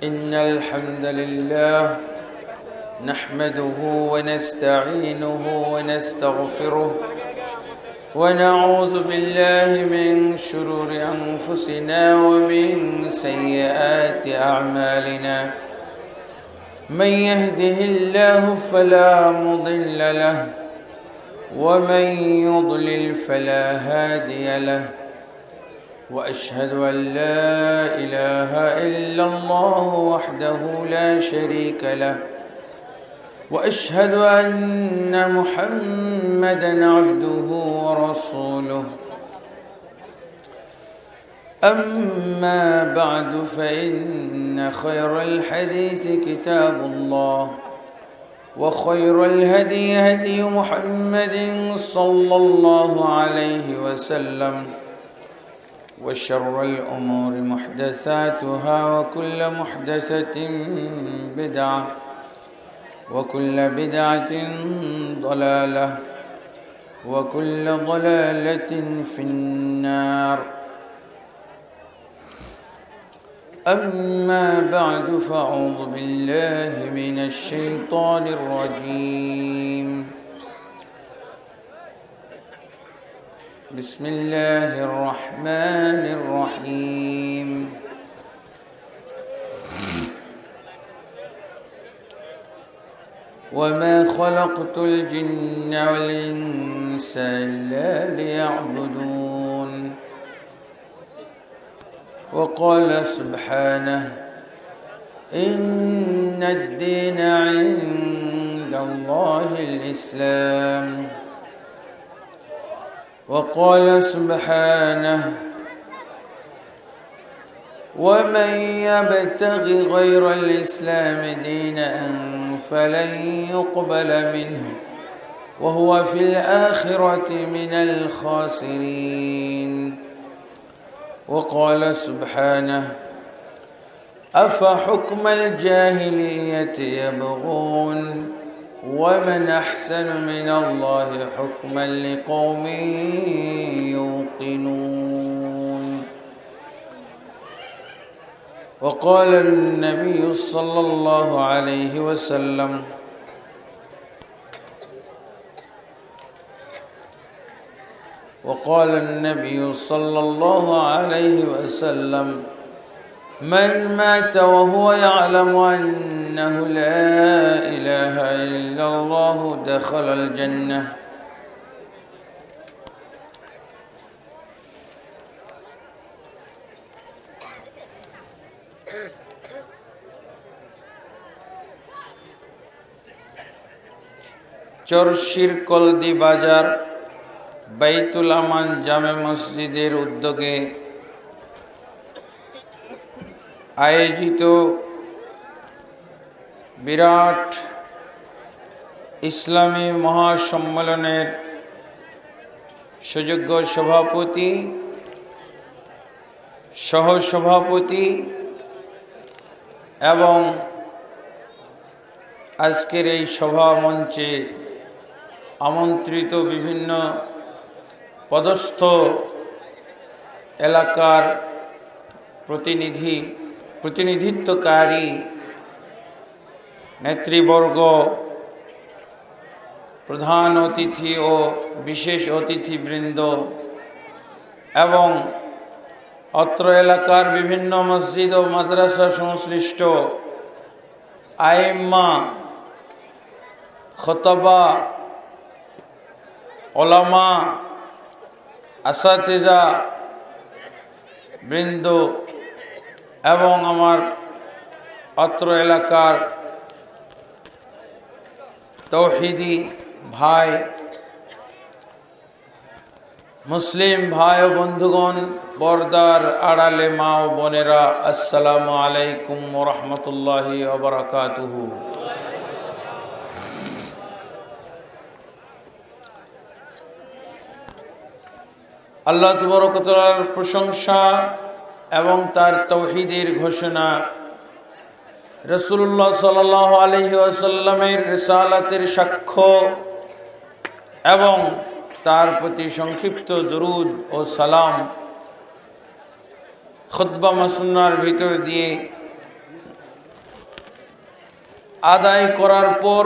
إن الحمد لله نحمده ونستعينه ونستغفره ونعوذ بالله من شرور أنفسنا ومن سيئات أعمالنا. من يهده الله فلا مضل له ومن يضلل فلا هادي له، وأشهد أن لا إله إلا الله وحده لا شريك له، وأشهد أن محمدًا عبده ورسوله. أما بعد فإن خير الحديث كتاب الله، وخير الهدي هدي محمد صلى الله عليه وسلم، وشر الأمور محدثاتها، وكل محدثة بدعة، وكل بدعة ضلالة، وكل ضلالة في النار. أما بعد فأعوذ بالله من الشيطان الرجيم. بسم الله الرحمن الرحيم. وما خلقت الجن والإنس إلا ليعبدون. وقال سبحانه: إن الدين عند الله الإسلام. وقال سبحانه: ومن يبتغ غير الإسلام دينا فلن يقبل منه وهو في الآخرة من الخاسرين. وقال سبحانه: أفحكم الجاهلية يبغون ومن أحسن من الله حكما لقوم يوقنون. وقال النبي صلى الله عليه وسلم: وقال النبي صلى الله عليه وسلم: من مات وهو يعلم أنه لا إله إلا الله دخل الجنة. চরশির কলদি বাজার বাইতুল আমান জামে মসজিদের উদ্যোগে আয়োজিত বিরাট ইসলামী মহাসম্মেলনের সুযোগ্য সভাপতি, সহসভাপতি এবং আজকের এই সভা মঞ্চে আমন্ত্রিত বিভিন্ন পদস্থ এলাকার প্রতিনিধিত্বকারী নেতৃবর্গ, প্রধান অতিথি ও বিশেষ অতিথিবৃন্দ এবং অত্র এলাকার বিভিন্ন মসজিদ ও মাদ্রাসা সংশ্লিষ্ট আইম্মা, খতবা, ওলামা, আসাতিজা বৃন্দ এবং আমার অত্র এলাকার তৌহিদি ভাই, মুসলিম ভাই ও বন্ধুগণ, পর্দার আড়ালে মা ও বোনেরা, আসসালামু আলাইকুম ওয়া রাহমাতুল্লাহি ওয়া বারাকাতুহু। আল্লাহ তাবারক ওয়া তাআলার প্রশংসা এবং তার তৌহিদের ঘোষণা, রাসূলুল্লাহ সাল্লাল্লাহু আলাইহি ওয়াসাল্লামের রিসালাতের সাক্ষ্য এবং তার প্রতি সংক্ষিপ্ত দরুদ ও সালাম খুতবা মাসুন্নার ভিতর দিয়ে আদায় করার পর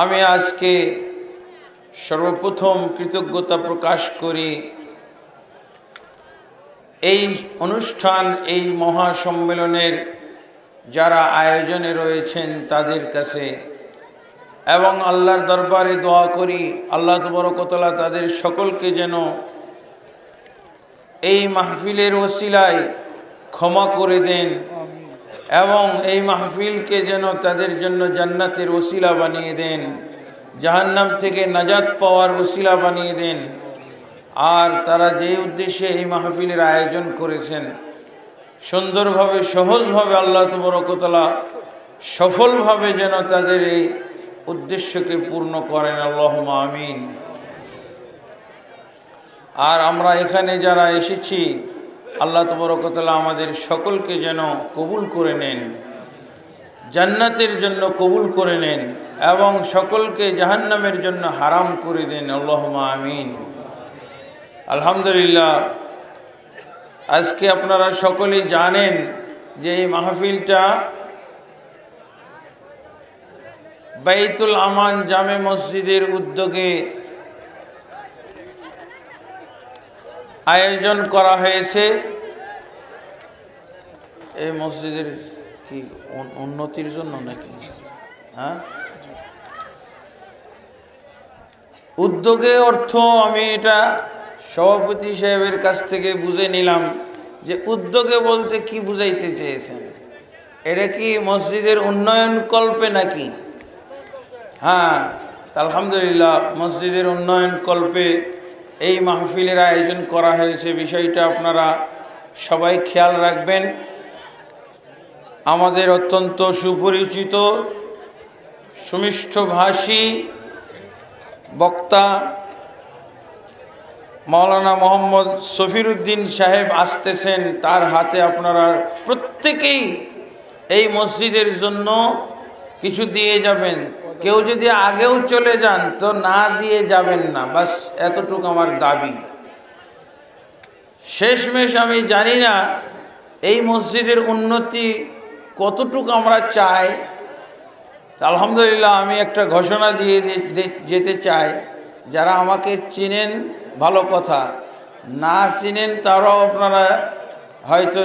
আমি আজকে সর্বপ্রথম কৃতজ্ঞতা প্রকাশ করি এই অনুষ্ঠান, এই মহাসম্মেলনের যারা আয়োজনে রয়েছেন তাদের কাছে, এবং আল্লাহর দরবারে দোয়া করি আল্লাহ তাবারক ওয়া তাআলা তাদের সকলকে যেন এই মাহফিলের ওসিলায় ক্ষমা করে দেন এবং এই মাহফিলকে যেন তাদের জন্য জান্নাতের ওসিলা বানিয়ে দেন, জাহান্নাম থেকে নাজাত পাওয়ার ওসিলা বানিয়ে দেন। আর তারা যে উদ্দেশ্যে এই মাহফিলের আয়োজন করেছেন সুন্দরভাবে, সহজভাবে আল্লাহ তাবারক ওয়া তাআলা সফলভাবে যেন তাদের এই উদ্দেশ্যকে পূর্ণ করেন, আল্লাহুম্মা আমিন। আর আমরা এখানে যারা এসেছি আল্লাহ তাবারক ওয়া তাআলা আমাদের সকলকে যেন কবুল করে নেন, জান্নাতের জন্য কবুল করে নেন এবং সকলকে জাহান্নামের জন্য হারাম করে দেন, আল্লাহুম্মা আমিন। আলহামদুলিল্লাহ, আজকে আপনারা সকলেই জানেন যে এই মাহফিলটা বাইতুল আমান জামে মসজিদের উদ্যোগে আয়োজন করা হয়েছে। এই মসজিদের কি উন্নতির জন্য নাকি? হ্যাঁ, উদ্যোগে অর্থ আমি এটা সভাপতি সাহেবের কাছ থেকে বুঝে নিলাম যে উদ্যোগে বলতে কি বুঝাইতে চেয়েছেন। এটা কি মসজিদের উন্নয়ন কল্পে নাকি? হ্যাঁ, আলহামদুলিল্লাহ, মসজিদের উন্নয়ন কল্পে এই মাহফিলের আয়োজন করা হয়েছে। বিষয়টা আপনারা সবাই খেয়াল রাখবেন। আমাদের অত্যন্ত সুপরিচিত সুমিষ্ঠভাষী বক্তা মাওলানা মোহাম্মদ সফিরউদ্দিন সাহেব আসতেছেন। তার হাতে আপনারা প্রত্যেকেই এই মসজিদের জন্য কিছু দিয়ে যাবেন। কেউ যদি আগেও চলে যান তো না দিয়ে যাবেন না, বাস এতটুকু আমার দাবি। শেষমেশ আমি জানি না এই মসজিদের উন্নতি কতটুকু আমরা চাই। আলহামদুলিল্লাহ, আমি একটা ঘোষণা দিয়ে যেতে চাই, যারা আমাকে চিনেন ভালো কথা, না চিনেন তারাও আপনারা হয়তো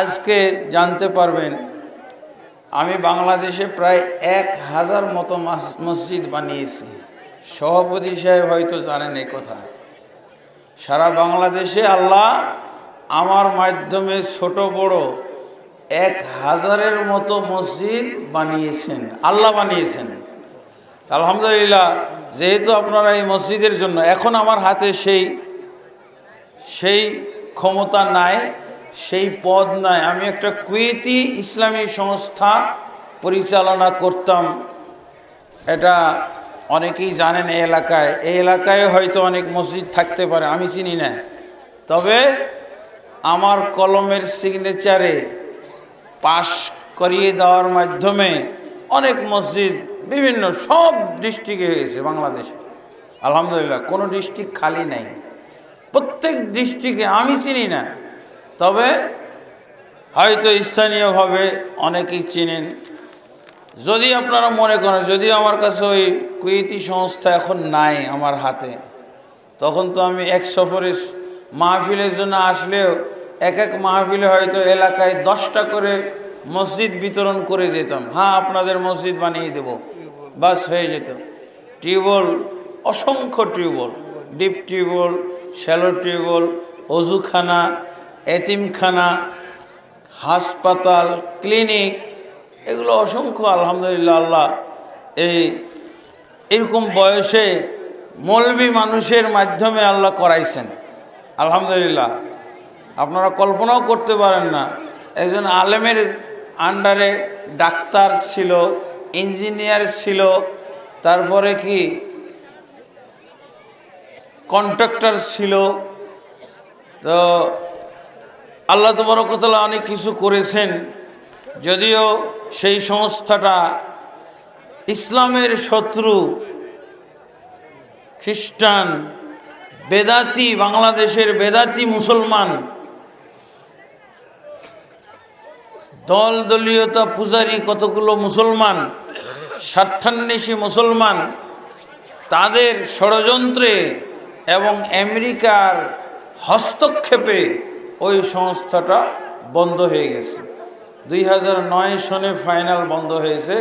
আজকে জানতে পারবেন। আমি বাংলাদেশে প্রায় 1000 মতো মসজিদ বানিয়েছি। সভাপতি সাহেব হয়তো জানেন এই কথা। সারা বাংলাদেশে আল্লাহ আমার মাধ্যমে ছোট বড় 1000-এর মতো মসজিদ বানিয়েছেন, আল্লাহ বানিয়েছেন। আলহামদুলিল্লাহ, যেহেতু আপনারা এই মসজিদের জন্য, এখন আমার হাতে সেই ক্ষমতা নাই, সেই পদ নাই। আমি একটা কুয়েতি ইসলামী সংস্থা পরিচালনা করতাম, এটা অনেকেই জানেন। এই এলাকায় হয়তো অনেক মসজিদ থাকতে পারে, আমি চিনি না। তবে আমার কলমের সিগনেচারে পাশ করিয়ে দেওয়ার মাধ্যমে অনেক মসজিদ বিভিন্ন সব ডিস্ট্রিক্টে হয়েছে বাংলাদেশে। আলহামদুলিল্লাহ, কোনো ডিস্ট্রিক্ট খালি নাই। প্রত্যেক ডিস্ট্রিক্টে আমি চিনি না, তবে হয়তো স্থানীয়ভাবে অনেকেই চিনেন। যদি আপনারা মনে করেন, যদি আমার কাছে ওই কুয়েতি সংস্থা এখন নাই আমার হাতে, তখন তো আমি এক সফরে মাহফিলের জন্য আসলেও এক মাহফিলে হয়তো এলাকায় 10টা করে মসজিদ বিতরণ করে যেতাম। হ্যাঁ, আপনাদের মসজিদ বানিয়ে দেব, বাস হয়ে যেত। টিউবওয়েল, অসংখ্য tube well, deep tube well, shallow tube well, অজুখানা, এতিমখানা, হাসপাতাল, ক্লিনিক, এগুলো অসংখ্য। আলহামদুলিল্লাহ, আল্লাহ এরকম বয়সে মৌলবী মানুষের মাধ্যমে আল্লাহ করাইছেন। আলহামদুলিল্লাহ, আপনারা কল্পনাও করতে পারেন না, একজন আলেমের আন্ডারে ডাক্তার ছিল, ইঞ্জিনিয়ার ছিল, তারপরে কি কন্ট্রাক্টর ছিল। তো আল্লাহ তাবারক ওয়া তাআলা অনেক কিছু করেছেন। যদিও সেই সংস্থাটা ইসলামের শত্রু, খ্রিস্টান, বেদাতি, বাংলাদেশের বেদাতি মুসলমান, দল দলীয়তা পূজারী কতগুলো মুসলমান, স্বার্থান্বেষী মুসলমান, তাদের ষড়যন্ত্রে এবং আমেরিকার হস্তক্ষেপে ওই সংস্থাটা বন্ধ হয়ে গেছে। 2009 সনে ফাইনাল বন্ধ হয়েছে।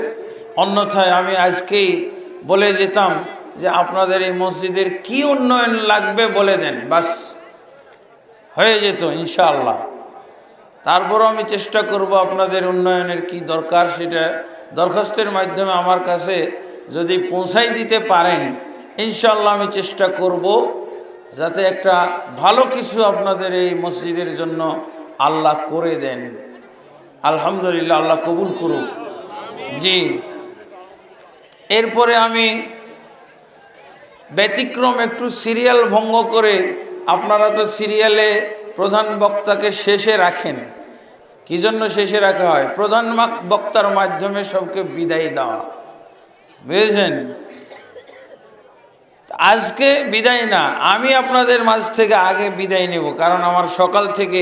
অন্যথায় আমি আজকেই বলে যেতাম যে আপনাদের এই মসজিদের কি উন্নয়ন লাগবে বলে দেন, বাস হয়ে যেত ইনশাআল্লাহ। তারপরও আমি চেষ্টা করব আপনাদের উন্নয়নের কি দরকার সেটা দরখাস্তের মাধ্যমে আমার কাছে যদি পৌঁছাই দিতে পারেন, ইনশাআল্লাহ আমি চেষ্টা করব যাতে একটা ভালো কিছু আপনাদের এই মসজিদের জন্য আল্লাহ করে দেন। আলহামদুলিল্লাহ, আল্লাহ কবুল করুক। জি, এরপরে আমি ব্যতিক্রম একটু সিরিয়াল ভঙ্গ করে, আপনারা তো সিরিয়ালে প্রধান বক্তাকে শেষে রাখেন, কি জন্য শেষে রাখা হয়? প্রধান বক্তার মাধ্যমে সবকে বিদায় দেওয়া, বুঝেছেন? আজকে বিদায় না, আমি আপনাদের মাঝ থেকে আগে বিদায় নেব, কারণ আমার সকাল থেকে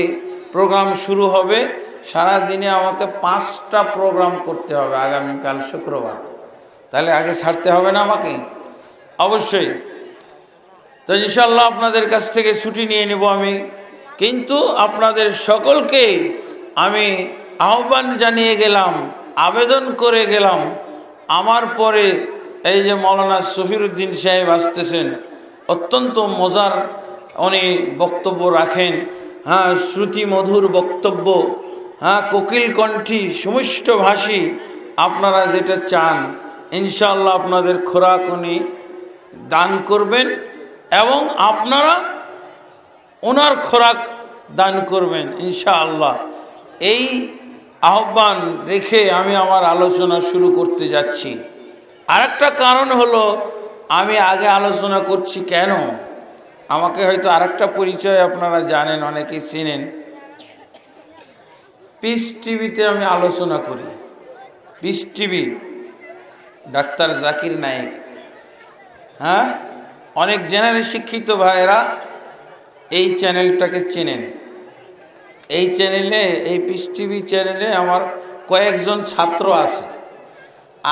প্রোগ্রাম শুরু হবে। সারা দিনে আমাকে 5টা প্রোগ্রাম করতে হবে আগামীকাল শুক্রবার, তাহলে আগে ছাড়তে হবে না আমাকে? অবশ্যই। তো ইনশাআল্লাহ আপনাদের কাছ থেকে ছুটি নিয়ে নেব আমি, কিন্তু আপনাদের সকলকে আমি আহ্বান জানিয়ে গেলাম, আবেদন করে গেলাম, আমার পরে এই যে মৌলানা সফিরউদ্দিন সাহেব আসতেছেন, অত্যন্ত মজার উনি বক্তব্য রাখেন। হ্যাঁ, শ্রুতি মধুর বক্তব্য, হ্যাঁ, কোকিল কণ্ঠী, সুমিষ্ট ভাষী, আপনারা যেটা চান ইনশাআল্লাহ আপনাদের খোরাক উনি দান করবেন এবং আপনারা ওনার খোরাক দান করবেন ইনশাআল্লাহ। এই আহ্বান রেখে আমি আমার আলোচনা শুরু করতে যাচ্ছি। আরেকটা কারণ হলো, আমি আগে আলোচনা করছি কেন, আমাকে হয়তো আরেকটা পরিচয় আপনারা জানেন, অনেকেই চিনেন। পিস টিভিতে আমি আলোচনা করি, peace TV, doctor Zakir Naik. হ্যাঁ, অনেক জেনারেল শিক্ষিত ভাইয়েরা এই চ্যানেলটাকে চেনেন। এই চ্যানেলে, এই পিস টিভি চ্যানেলে আমার কয়েকজন ছাত্র আছে।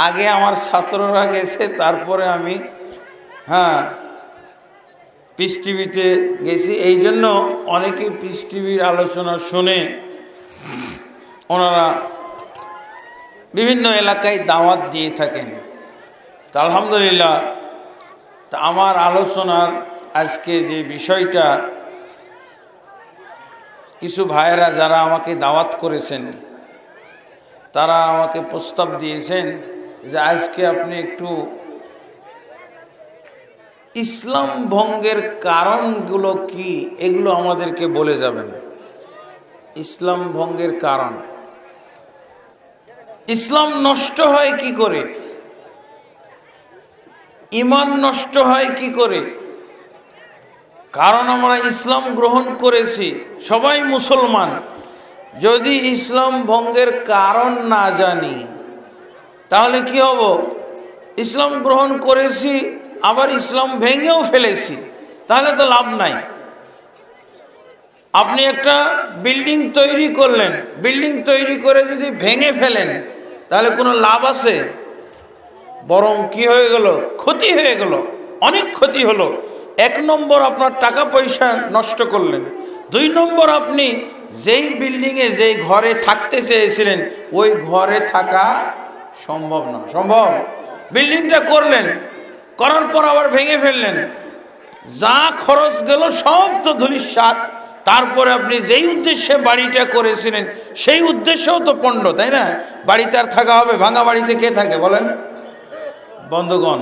আগে আমার ছাত্ররা গেছে, তারপরে আমি পিস টিভিতে গেছি। এই জন্য অনেকেই পিস টিভির আলোচনা শুনে ওনারা বিভিন্ন এলাকায় দাওয়াত দিয়ে থাকেন। তো আলহামদুলিল্লাহ, তা আমার আলোচনার আজকে যে বিষয়টা, কিছু ভাইয়েরা যারা আমাকে দাওয়াত করেছেন, তারা আমাকে প্রস্তাব দিয়েছেন যে আজকে আপনি একটু ইসলাম ভঙ্গের কারণগুলো কি এগুলো আমাদেরকে বলে যাবেন। ইসলাম ভঙ্গের কারণ, ইসলাম নষ্ট হয় কি করে, ঈমান নষ্ট হয় কি করে? কারণ আমরা ইসলাম গ্রহণ করেছি, সবাই মুসলমান। যদি ইসলাম ভঙ্গের কারণ না জানি তাহলে কি হব? ইসলাম গ্রহণ করেছি, আবার ইসলাম ভেঙেও ফেলেছি, তাহলে তো লাভ নাই। আপনি একটা বিল্ডিং তৈরি করলেন, বিল্ডিং তৈরি করে যদি ভেঙে ফেলেন তাহলে কোনো লাভ আছে? বরং কি হয়ে গেল? ক্ষতি হয়ে গেল, অনেক ক্ষতি হলো। 1 নম্বর আপনার টাকা পয়সা নষ্ট করলেন, 2 নম্বর আপনি যেই বিল্ডিংয়ে যেই ঘরে থাকতে চেয়েছিলেন ওই ঘরে থাকা সম্ভব না। সম্ভব? বিল্ডিংটা করলেন, করার পর আবার ভেঙে ফেললেন, যা খরচ গেল সব তো ধূলিসাৎ। তারপরে আপনি যেই উদ্দেশ্যে বাড়িটা করেছিলেন সেই উদ্দেশ্যও তো পণ্ড, তাই না? বাড়িতে আর থাকা হবে? ভাঙা বাড়িতে কে থাকে বলেন? বন্ধুগণ,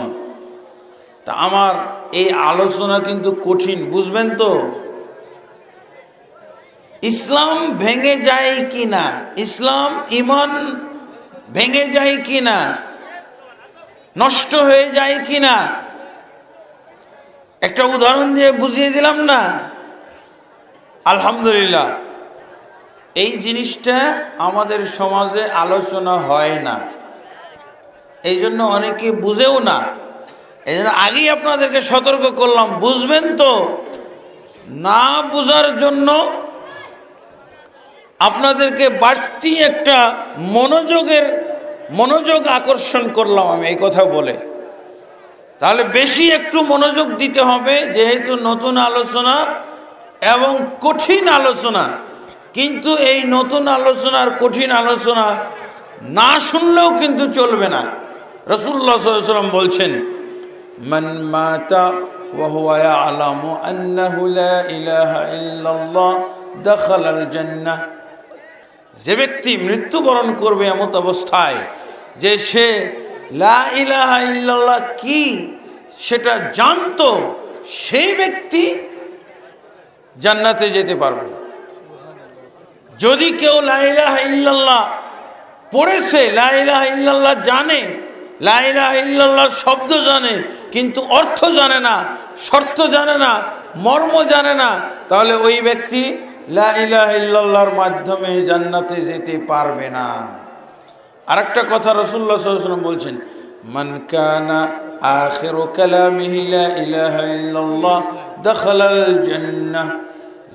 তা আমার এই আলোচনা কিন্তু কঠিন, বুঝবেন তো। ইসলাম ভেঙে যায় কি না, ইসলাম ঈমান ভেঙে যায় কি না, নষ্ট হয়ে যায় কি না, একটা উদাহরণ দিয়ে বুঝিয়ে দিলাম না? আলহামদুলিল্লাহ, এই জিনিসটা আমাদের সমাজে আলোচনা হয় না, এই জন্য অনেকে বুঝেও না। এই জন্য আগেই আপনাদেরকে সতর্ক করলাম, বুঝবেন তো। না বুঝার জন্য আপনাদেরকে বাড়তি একটা মনোযোগ আকর্ষণ করলাম আমি এই কথা বলে। তাহলে বেশি একটু মনোযোগ দিতে হবে, যেহেতু নতুন আলোচনা এবং কঠিন আলোচনা। কিন্তু এই নতুন আলোচনার কঠিন আলোচনা না শুনলেও কিন্তু চলবে না। রাসূলুল্লাহ সাল্লাল্লাহু আলাইহি ওয়াসাল্লাম বলছেন, মান মাতা ওয়া হুয়া ইয়ালামু আন্নাহু লা ইলাহা ইল্লাল্লাহ দাখালাল জান্নাহ। যে ব্যক্তি মৃত্যুবরণ করবে এমত অবস্থায় যে সে লা ইলাহা ইল্লাল্লাহ কি সেটা জানতো, সেই ব্যক্তি জান্নাতে যেতে পারবে। যদি কেউ লা ইলাহা ইল্লাল্লাহ পড়েছে, লা ইলাহা ইল্লাল্লাহ জানে, লা ইলাহা ইল্লাল্লাহ শব্দ জানে, কিন্তু অর্থ জানে না, শর্ত জানে না, মর্ম জানে না, তাহলে ওই ব্যক্তি লা ইলাহা ইল্লাল্লাহর মাধ্যমে জান্নাতে যেতে পারবে না। আরেকটা কথা রাসূলুল্লাহ সাল্লাল্লাহু আলাইহি ওয়াসাল্লাম বলছেন, মান কানা আখিরু কালামিহি লা ইলাহা ইল্লাল্লাহ দাখালাল জান্নাহ।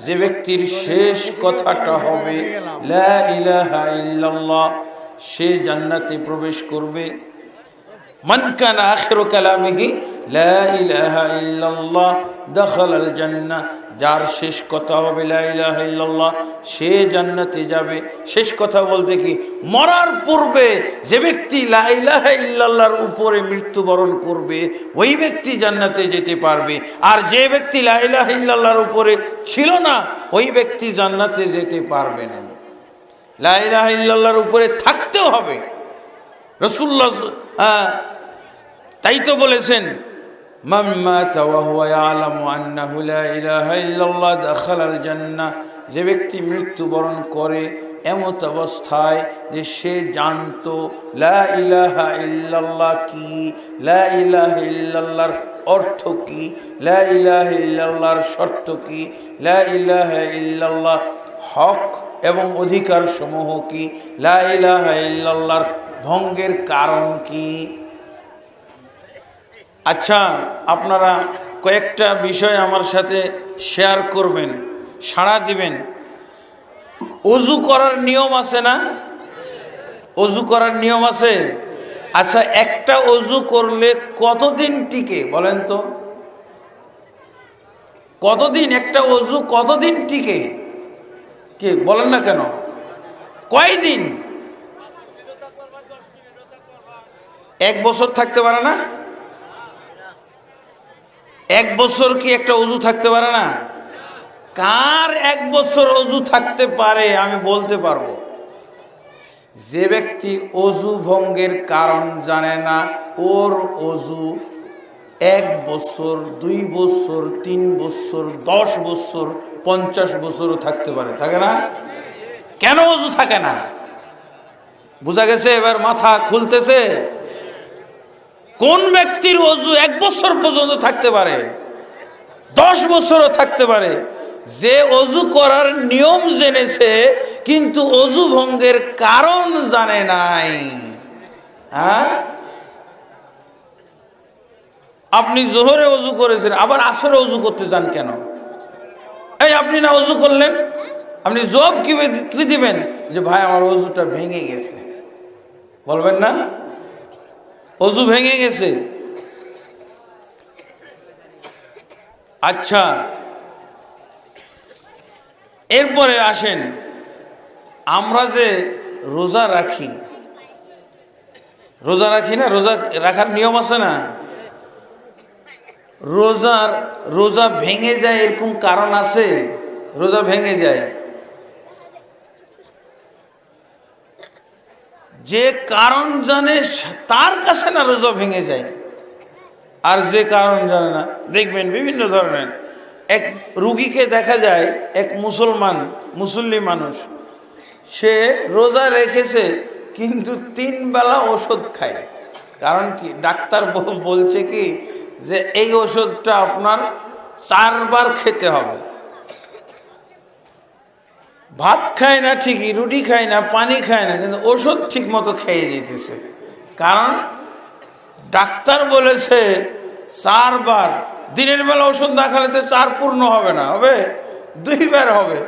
যে ব্যক্তির শেষ কথাটা হবে লা ইলাহা ইল্লাল্লাহ, সে জান্নাতে প্রবেশ করবে। মান কানা আখিরু কালামিহি লা ইলাহা ইল্লাল্লাহ দাখালাল জান্নাহ। যার শেষ কথা হবে লা ইলাহা ইল্লাল্লাহ, সে জান্নাতে যাবে। শেষ কথা বলতে কি, মরার পূর্বে যে ব্যক্তি লা ইলাহা ইল্লাল্লাহর উপরে মৃত্যুবরণ করবে ওই ব্যক্তি জান্নাতে যেতে পারবে। আর যে ব্যক্তি লা ইলাহা ইল্লাল্লাহর উপরে ছিল না ওই ব্যক্তি জান্নাতে যেতে পারবে না। লা ইলাহা ইল্লাল্লাহর উপরে থাকতেও হবে। রাসূলুল্লাহ তাই তো বলেছেন, মান মাতা ওয়া হুয়া ইয়ালামু আন্নাহু লা ইলাহা ইল্লাল্লাহ দাখালাল জান্নাহ। যে ব্যক্তি মৃত্যুবরণ করে এমত অবস্থায় যে সে জানতো লা ইলাহা ইল্লাল্লাহ কি, লা ইলাহা ইল্লাল্লাহর অর্থ কি, লা ইলাহা ইল্লাল্লাহর শর্ত কি, লা ইলাহা ইল্লাল্লাহ হক এবং অধিকার সমূহ কি, লা ইলাহা ইল্লাল্লাহর ভঙ্গের কারণ কি। আচ্ছা, আপনারা কয়েকটা বিষয় আমার সাথে শেয়ার করবেন, সাড়া দিবেন। ওযু করার নিয়ম আছে না? ওযু করার নিয়ম আছে। আচ্ছা, একটা ওযু করলে কতদিন টিকে বলেন তো? কতদিন একটা ওযু কতদিন টিকে? কি বলেন না কেন? কয়দিন? 1 বছর থাকতে পারে না? 1 বছর কি একটা ওযু থাকতে পারে না? কার 1 বছর ওযু থাকতে পারে আমি বলতে পারবো। যে ব্যক্তি ওযু ভঙ্গের কারণ জানে না, ওর ওযু 1 বছর, 2 বছর, 3 বছর, 10 বছর, 50 বছরও থাকতে পারে। থাকে না? কেন ওযু থাকে না? বুঝা গেছে? এবার মাথা খুলতেছে। কোন ব্যক্তির ওযু 1 বছর পর্যন্ত থাকতে পারে, 10 বছরও থাকতে পারে? যে ওযু করার নিয়ম জেনেছে কিন্তু ওযু ভঙ্গের কারণ জানে নাই। হ্যাঁ, আপনি জোহরে ওযু করেছেন, আবার আসরে ওযু করতে চান কেন? এই আপনি না ওযু করলেন, আপনি জবাব কি দিবেন? যে ভাই আমার ওযুটা ভেঙে গেছে, বলবেন না? ওযু ভেঙে গেছে। আচ্ছা, এরপরে আসেন, আমরা যে রোজা রাখি, রোজা রাখি না? রোজা রাখার নিয়ম আছে না? রোজা ভেঙে যায় এরকম কারণ আছে? রোজা ভেঙে যায় যে কারণ জানে তার কাছে না রোজা ভেঙে যায়। আর যে কারণ জানে না, দেখবেন বিভিন্ন ধরনের। এক রুগীকে দেখা যায়, এক মুসল্লি মানুষ, সে রোজা রেখেছে কিন্তু 3 বেলা ওষুধ খায়। কারণ কি? ডাক্তার বলছে কি যে এই ওষুধটা আপনার 4 বার খেতে হবে। ভাত খায় না ঠিকই, রুটি খায় না, পানি খায় না, কিন্তু ওষুধ ঠিক মতো খেয়ে যেতেছে। কারণ ডাক্তার বলেছে 4 বার। দিনের বেলা ওষুধ না খেলে তো 4 পূর্ণ হবে না, হবে 2 বার হবে।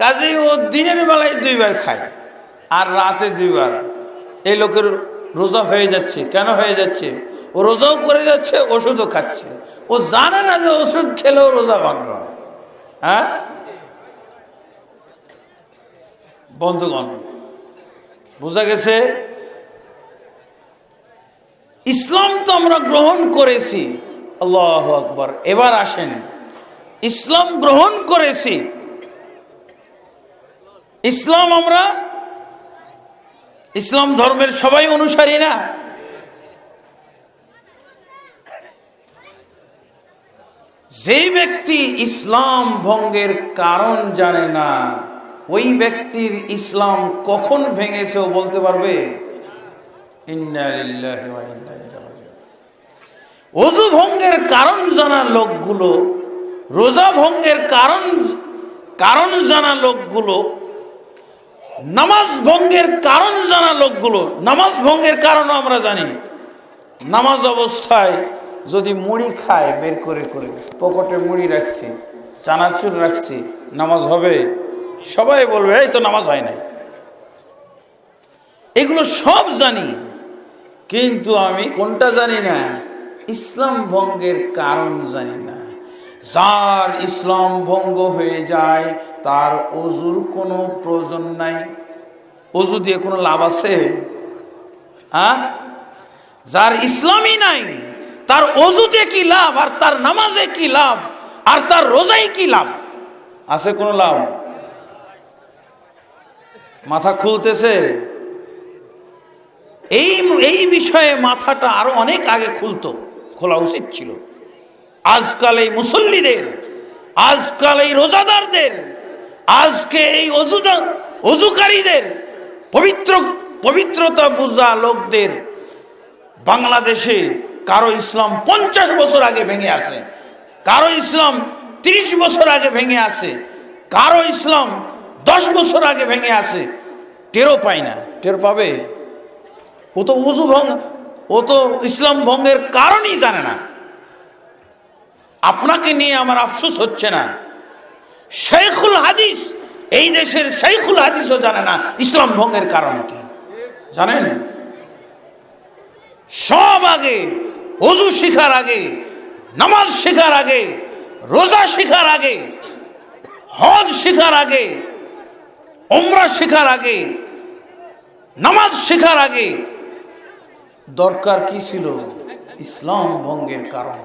কাজেই ও দিনের বেলায় 2 বার খায় আর রাতে 2 বার। এই লোকের রোজা হয়ে যাচ্ছে। কেন হয়ে যাচ্ছে? ও রোজাও করে যাচ্ছে, ওষুধও খাচ্ছে। ও জানে না যে ওষুধ খেলেও রোজা ভাঙবে। হ্যাঁ বন্ধুগণ, বোঝা গেছে? ইসলাম তো আমরা গ্রহণ করেছি, আল্লাহু আকবার। এবার আসেন, ইসলাম গ্রহণ করেছি, আমরা ইসলাম ধর্মের সবাই অনুসারী না? যে ব্যক্তি ইসলাম ভঙ্গের কারণ জানে না, ওই ব্যক্তির ইসলাম কখন ভেঙেছে ও বলতে পারবে? ইন্না লিল্লাহি ওয়া ইন্না ইলাইহি রাজিউন। ওযু ভঙ্গের কারণ জানা লোকগুলো, রোজা ভঙ্গের কারণ জানা লোকগুলো, নামাজ ভঙ্গের কারণ জানা লোকগুলো, নামাজ ভঙ্গের কারণ আমরা জানি। নামাজ অবস্থায় যদি মুড়ি খায়, বের করে করে পকেটে মুড়ি রাখছি, চানাচুর রাখছি, নামাজ হবে? সবাই বলবে এই তো নামাজ হয় নাই। এগুলো সব জানি, কিন্তু আমি কোনটা জানি না? ইসলাম ভঙ্গের কারণ জানি না। যার ইসলাম ভঙ্গ হয়ে যায় তার ওযুর কোনো প্রয়োজন নাই। ওযু দিয়ে কোনো লাভ আছে? যার ইসলামই নাই তার ওযুতে কি লাভ, আর তার নামাজে কি লাভ, আর তার রোজায় কি লাভ? আছে কোনো লাভ? মাথা খুলতেছে? এই বিষয়ে মাথাটা আরো অনেক আগে খোলা উচিত ছিল। আজকাল এই মুসল্লিদের, আজকাল এই রোজাদারদের, আজকে এই অজুকারীদের, পবিত্রতা বুঝা লোকদের বাংলাদেশে কারো ইসলাম 50 বছর আগে ভেঙে আছে, কারো ইসলাম 30 বছর আগে ভেঙে আছে, কারো ইসলাম 10 বছর আগে ভেঙে আছে। টেরও পায় না। টের পাবে? ও তো ও তো ইসলাম ভঙ্গের কারণই জানে না। আপনাকে নিয়ে আমার আফসোস হচ্ছে না, শাইখুল হাদিস, এই দেশের শাইখুল হাদিসও জানে না ইসলাম ভঙ্গের কারণ কি। জানেন? সব আগে, ওযু শিখার আগে, নামাজ শিখার আগে, রোজা শিখার আগে, হজ শিখার আগে, উমরা শিখার আগে, নামাজ শিখার আগে দরকার কি ছিল? ইসলাম ভঙ্গের কারণ।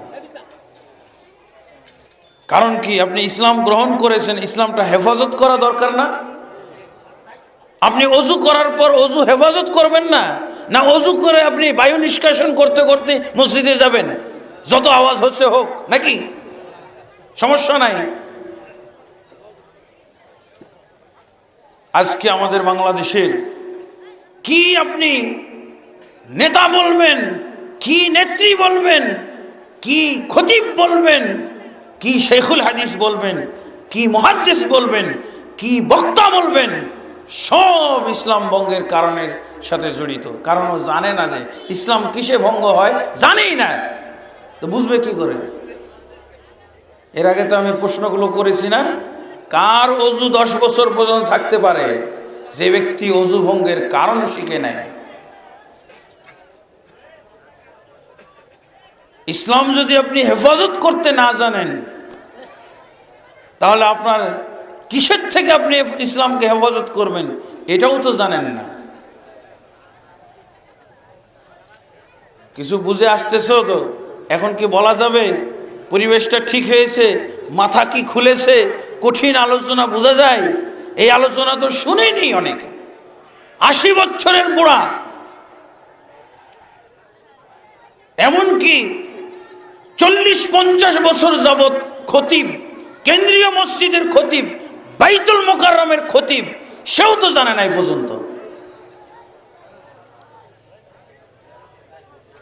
কারণ কি? আপনি ইসলাম গ্রহণ করেছেন, ইসলামটা হেফাজত করা দরকার না? আপনি ওযু করার পর ওযু হেফাজত করবেন না? না ওযু করে আপনি বায়ু নিষ্কাশন করতে করতে মসজিদে যাবেন, যত আওয়াজ হচ্ছে হোক, নাকি? সমস্যা নাই। আজকে আমাদের বাংলাদেশের কি আপনি নেতা বলবেন, কি নেত্রী বলবেন, কি খতিব বলবেন, কি শাইখুল হাদিস বলবেন, কি মুহাদ্দিস বলবেন, কি বক্তা বলবেন, সব ইসলাম ভঙ্গের কারণের সাথে জড়িত। কারণ ও জানে না যে ইসলাম কিসে ভঙ্গ হয়, জানেই না, তো বুঝবে কি করে? এর আগে তো আমি প্রশ্নগুলো করেছি না? কার ওযু 10 বছর পর্যন্ত থাকতে পারে? যে ব্যক্তি ওযু ভঙ্গের কারণ শিখে নেয়। ইসলাম যদি আপনি হেফাজত করতে না জানেন, তাহলে আপনার কিসের থেকে আপনি ইসলামকে হেফাজত করবেন এটাও তো জানেন না। কিছু বুঝে আসতেছেও তো? এখন কি বলা যাবে পরিবেশটা ঠিক হয়েছে, মাথা কি খুলেছে? কঠিন আলোচনা বোঝা যায়। এই আলোচনা তো শুনেনি অনেকে। 80 বছরের বুড়া, এমনকি 40-50 বছর যাবৎ খতিব, কেন্দ্রীয় মসজিদের খতিব, বাইতুল মোকাররমের খতিব, সেও তো জানে না এই পর্যন্ত।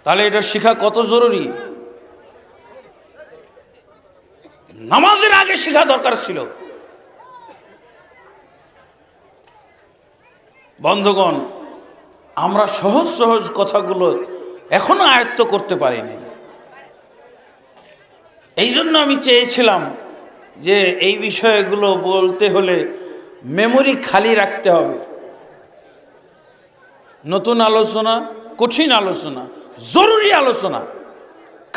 তাহলে এটা শেখা কত জরুরি। নামাজের আগে শেখা দরকার ছিল। বন্ধুগণ, আমরা সহজ সহজ কথাগুলো এখনো আয়ত্ত করতে পারিনি। এই জন্য আমি চেয়েছিলাম যে এই বিষয়গুলো বলতে হলে মেমোরি খালি রাখতে হবে। নতুন আলোচনা, কঠিন আলোচনা, জরুরি আলোচনা,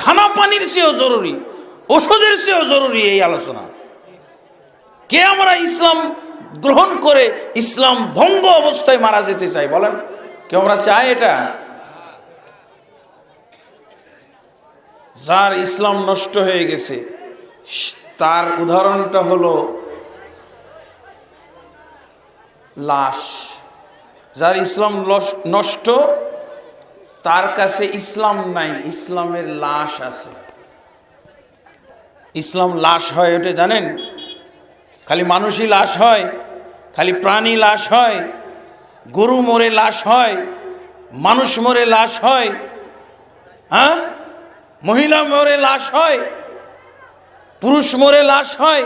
খানা পানির চেয়েও জরুরি, ওষুধের চেয়েও জরুরি এই আলোচনা। কে আমরা ইসলাম গ্রহণ করে ইসলাম ভঙ্গ অবস্থায় মারা যেতে চাই? বলেন, কে আমরা চাই এটা? যার ইসলাম নষ্ট হয়ে গেছে তার উদাহরণটা হলো লাশ। যার ইসলাম নষ্ট, তার কাছে ইসলাম নাই, ইসলামের লাশ আছে। ইসলাম লাশ হয় ওটা জানেন? খালি মানুষই লাশ হয়, খালি প্রাণী লাশ হয়, গরু মরে লাশ হয়, মানুষ মরে লাশ হয়, হ্যাঁ, মহিলা মরে লাশ হয়, পুরুষ মরে লাশ হয়,